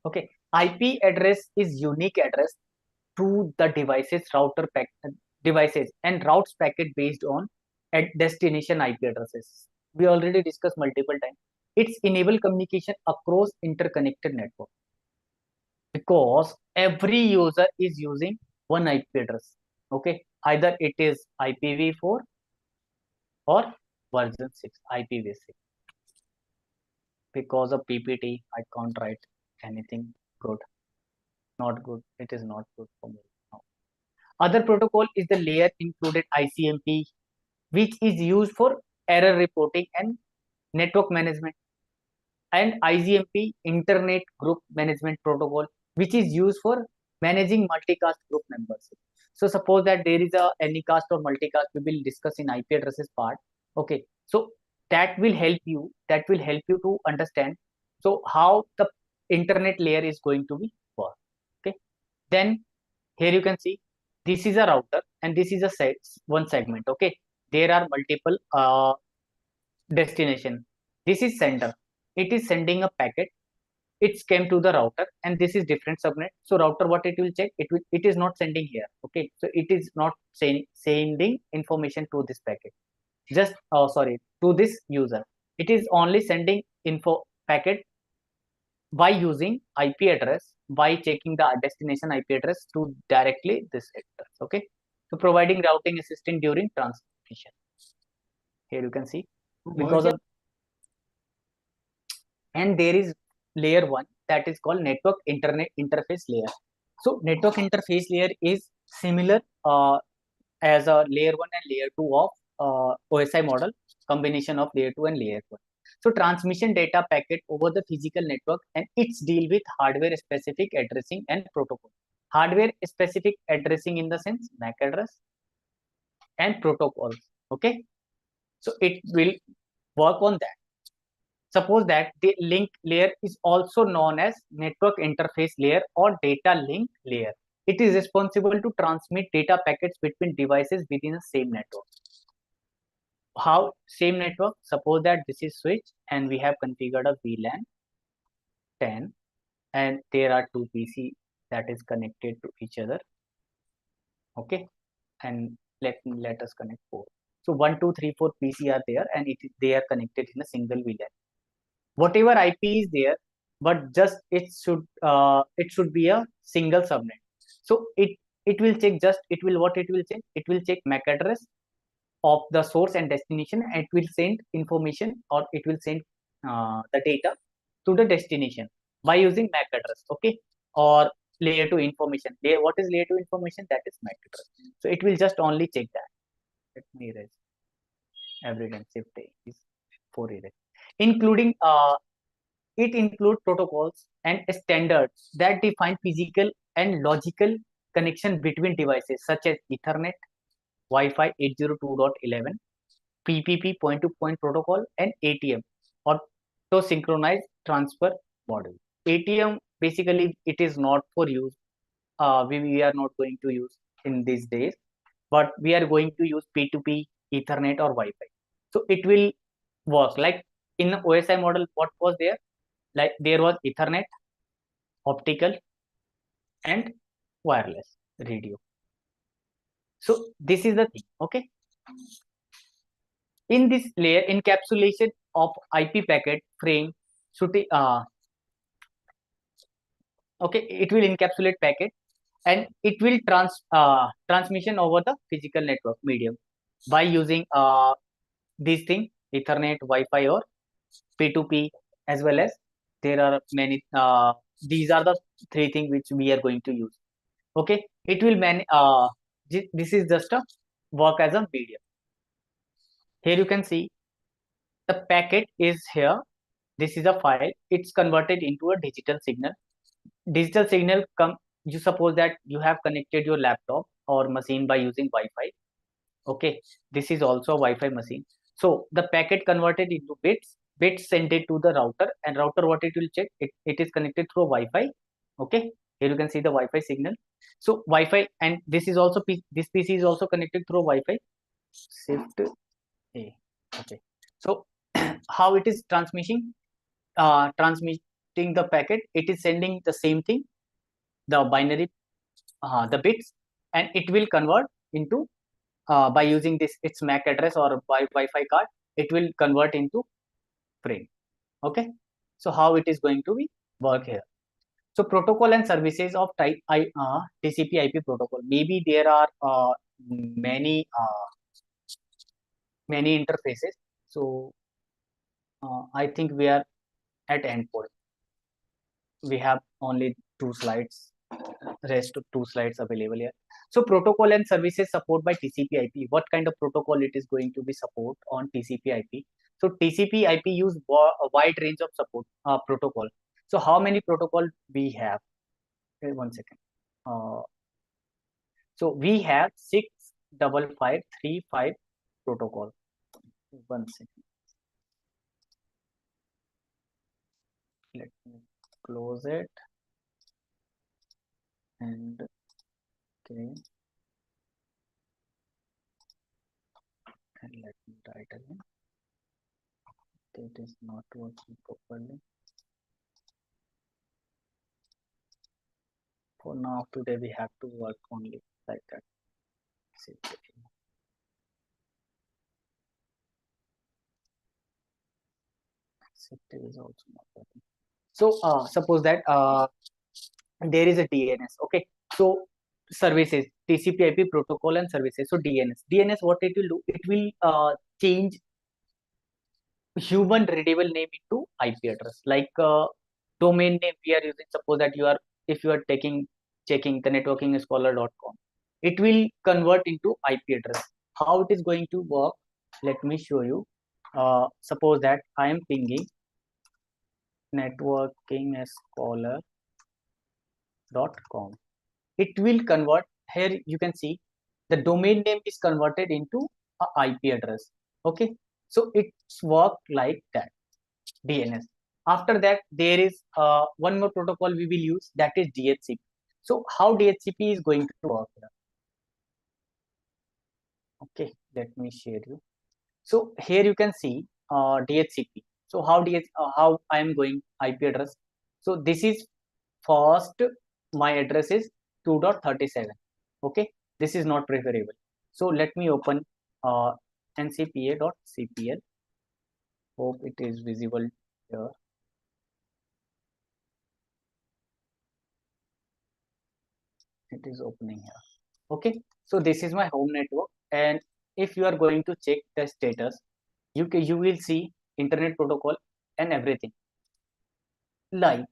Okay. IP address is unique address to the devices and routes packet based on at destination IP addresses. We already discussed multiple times. It's enable communication across interconnected network because every user is using one IP address. Okay, either it is IPv4 or version 6 IPv6. Because of PPT, I can't write anything good. Not good. It is not good for me. No. Other protocol is the layer included ICMP, which is used for error reporting and network management, and IGMP, Internet Group Management Protocol, which is used for managing multicast group members. So suppose that there is a anycast or multicast, we will discuss in IP addresses part. Okay, so that will help you. That will help you to understand. So how the internet layer is going to be work. Okay, then here you can see this is a router and this is a one segment. Okay, there are multiple destination. This is sender. It is sending a packet. It's came to the router, and this is different subnet. So router, what it will check? It is not sending here. Okay, so it is not sending information to this packet. Just sorry, to this user. It is only sending info packet by using IP address, by checking the destination IP address to directly this address. Okay, so providing routing assistance during transmission. Here you can see because of, and there is layer 1 that is called network internet interface layer. So network interface layer is similar as a layer 1 and layer 2 of OSI model, combination of layer 2 and layer 1. So transmission data packet over the physical network, and it's deal with hardware specific addressing and protocol. Hardware specific addressing in the sense MAC address and protocols. Okay, so it will work on that. Suppose that the link layer is also known as network interface layer or data link layer. It is responsible to transmit data packets between devices within the same network. How? Same network. Suppose that this is switch and we have configured a VLAN. 10, and there are two PC that is connected to each other. Okay, and let us connect 4. So 1, 2, 3, 4 PC are there, and they are connected in a single VLAN. Whatever IP is there, but just it should be a single subnet. So it will check just it will what it will check it will check MAC address of the source and destination, and it will send information, or it will send the data to the destination by using MAC address. Okay, or layer 2 information. What is layer 2 information? That is MAC address. So it will just only check that. Let me erase evidence shift A is for erase, including it includes protocols and standards that define physical and logical connection between devices such as Ethernet, Wi-Fi 802.11, PPP point-to-point protocol, and ATM, auto synchronized transfer model. ATM basically it is not for use. We are not going to use in these days, but we are going to use P2P, Ethernet, or Wi-Fi. So it will work like in the OSI model. What was there? Like there was Ethernet, optical, and wireless radio. So this is the thing. Okay, in this layer, encapsulation of IP packet frame should okay, it will encapsulate packet, and it will transmission over the physical network medium by using these things: Ethernet, Wi-Fi, or P2P, as well as there are many. These are the three things which we are going to use. Okay, it will this is just a work as a medium. Here you can see the packet is here. This is a file. It's converted into a digital signal. Digital signal come. You suppose that you have connected your laptop or machine by using Wi-Fi. Okay, this is also a Wi-Fi machine. So the packet converted into bits. Bits send it to the router, and router what it will check? It is connected through Wi-Fi. Okay, here you can see the Wi-Fi signal. So Wi-Fi, and this is also this PC is also connected through Wi-Fi. Shift A. Okay, so how it is transmitting the packet? It is sending the same thing, the binary, the bits, and it will convert into by using this its MAC address or Wi-Fi card. It will convert into frame. Okay, so how it is going to be work here? So protocol and services of type TCP IP protocol. Maybe there are many many interfaces. So I think we are at endpoint. We have only 2 slides, rest of 2 slides available here. So protocol and services support by TCP IP. What kind of protocol it is going to be support on TCP IP? So TCP IP use a wide range of support protocol. So how many protocol we have? Okay, 1 second. So we have 65535 protocol. 1 second. Let me close it. And okay, and let me write again. It is not working properly. For now, today we have to work only like that. It is also not working. So suppose that there is a DNS. Okay, so services, TCP IP protocol and services. So DNS what it will do? It will change human readable name into IP address. Like domain name we are using. Suppose that if you are checking the networkingscholar.com, it will convert into IP address. How it is going to work? Let me show you. Suppose that I am pinging networkingscholar.com. It will convert. Here you can see the domain name is converted into a IP address. Okay, so it's work like that. DNS. After that, there is one more protocol we will use, that is DHCP. So how DHCP is going to work here? Okay, let me share you. So here you can see DHCP. So how I am going IP address? So this is first, my address is 2.37. Okay, this is not preferable. So let me open ncpa.cpl. Hope it is visible here. It is opening here. Okay, so this is my home network, and if you are going to check the status, you will see internet protocol and everything like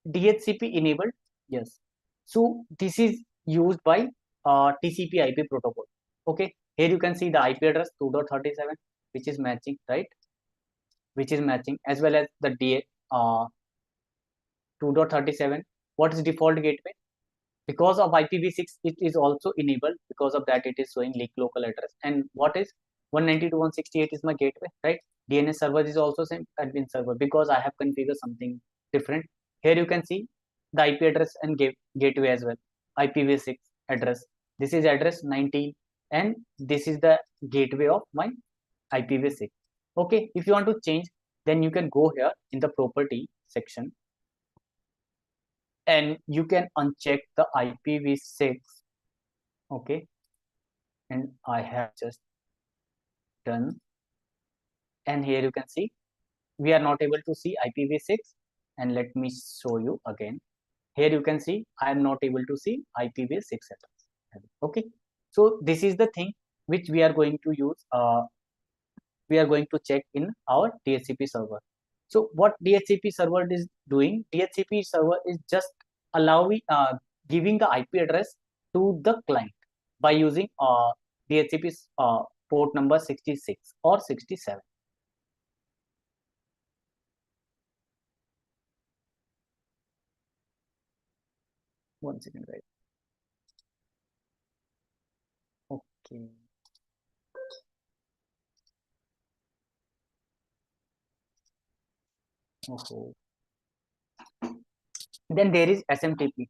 DHCP enabled. Yes, so this is used by TCP IP protocol. Okay, here you can see the IP address 2.37, which is matching, right? Which is matching, as well as the DA 2.37. What is default gateway? Because of IPv6, it is also enabled. Because of that, it is showing leak local address. And what is 192.168 is my gateway, right? DNS server is also same admin server, because I have configured something different. Here you can see the IP address and gateway as well. IPv6 address. This is address 19, and this is the gateway of my IPv6. Okay, if you want to change, then you can go here in the property section, and you can uncheck the IPv6. Okay, and I have just done, and here you can see we are not able to see IPv6, and let me show you again. Here you can see I am not able to see IPv6 address. Okay, so this is the thing which we are going to use. We are going to check in our DHCP server. So what DHCP server is doing? DHCP server is just allowing giving the IP address to the client by using DHCP port number 66 or 67. One second, right? Okay. Oh. Then there is SMTP.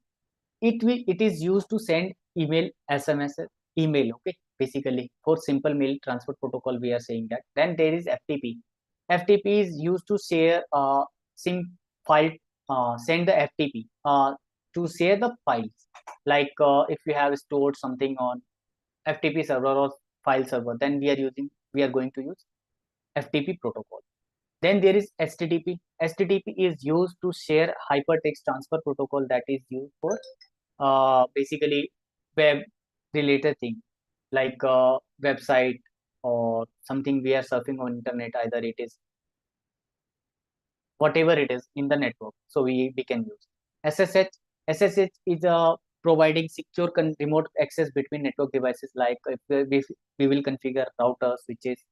It is used to send email, SMS, email. Okay, basically for simple mail transport protocol we are saying that. Then there is FTP. FTP is used to share sim file, send the FTP to share the files. Like if you have stored something on FTP server or file server, then we are going to use FTP protocol. Then there is HTTP. HTTP is used to share hypertext transfer protocol, that is used for basically web related thing, like website or something we are surfing on internet. Either it is whatever it is in the network, so we can use SSH. SSH is providing secure remote access between network devices. Like if we will configure router, switches,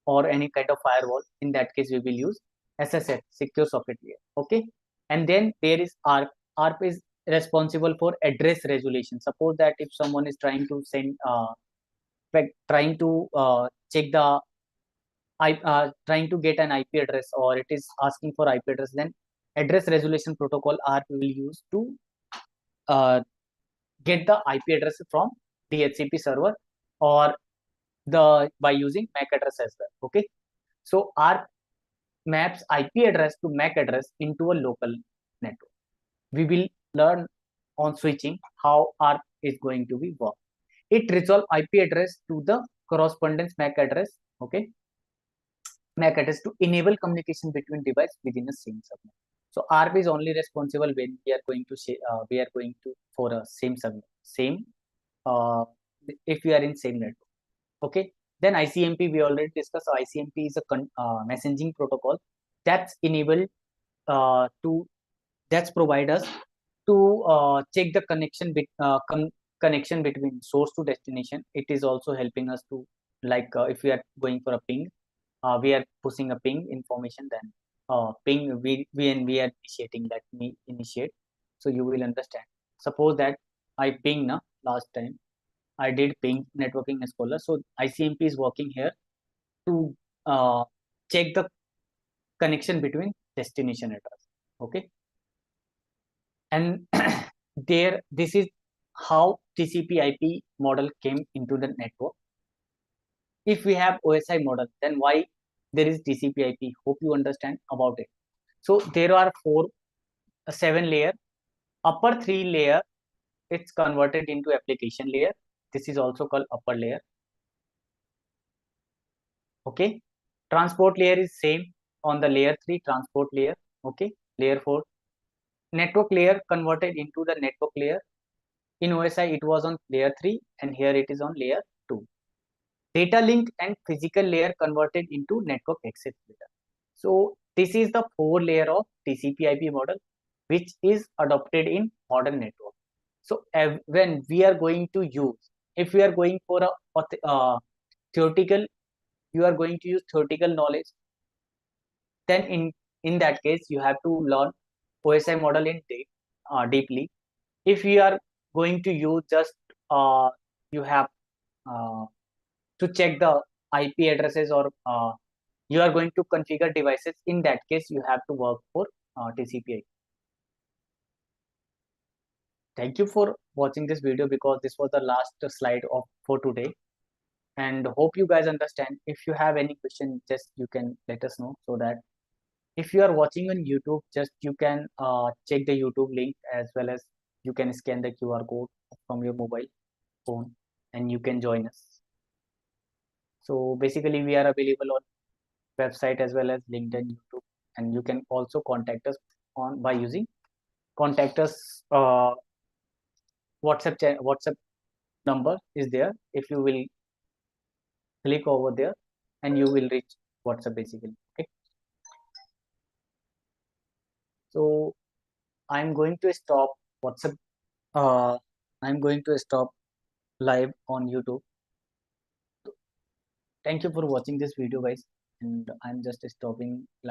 or any kind of firewall, in that case we will use SSH, secure socket layer. Okay, and then there is ARP. ARP is responsible for address resolution. Suppose that if someone is trying to send trying to check the trying to get an IP address, or it is asking for IP address, then address resolution protocol ARP will use to get the IP address from DHCP server, or by using MAC address as well. Okay, so ARP maps IP address to MAC address into a local network. We will learn on switching how ARP is going to be work. It resolve IP address to the correspondence MAC address. Okay, MAC address to enable communication between device within the same subnet. So ARP is only responsible when we are going to say we are going to for a same subnet, same if we are in same network. Okay, then ICMP we already discussed. So ICMP is a messaging protocol that's enabled to that's provide us to check the connection between source to destination. It is also helping us to, like if we are going for a ping, we are pushing a ping information, then ping we are initiating. Let me initiate, so you will understand. Suppose that I ping na last time I did ping networking scholar, so ICMP is working here to check the connection between destination address. Okay, and there this is how TCP IP model came into the network. If we have OSI model, then why there is TCP IP? Hope you understand about it. So there are four a 7 layer. Upper 3 layer, it's converted into application layer. This is also called upper layer. Okay. Transport layer is same on the layer 3 transport layer. Okay. Layer 4. Network layer converted into the network layer. In OSI, it was on layer 3 and here it is on layer 2. Data link and physical layer converted into network access layer. So this is the 4 layer of TCP/IP model, which is adopted in modern network. So when we are going to use, if we are going for a theoretical, you are going to use theoretical knowledge, then in that case you have to learn OSI model in deeply. If you are going to use just you have uh, to check the IP addresses or you are going to configure devices, in that case you have to work for TCP/IP. Thank you for watching this video, because this was the last slide of for today, and hope you guys understand. If you have any question, just you can let us know, so that if you are watching on YouTube, just you can check the YouTube link, as well as you can scan the QR code from your mobile phone and you can join us. So basically we are available on website as well as LinkedIn, YouTube, and you can also contact us on by using contact us WhatsApp number is there. If you will click over there and you will reach WhatsApp basically. Okay. So I'm going to stop WhatsApp. I'm going to stop live on YouTube. Thank you for watching this video, guys, and I'm just stopping live.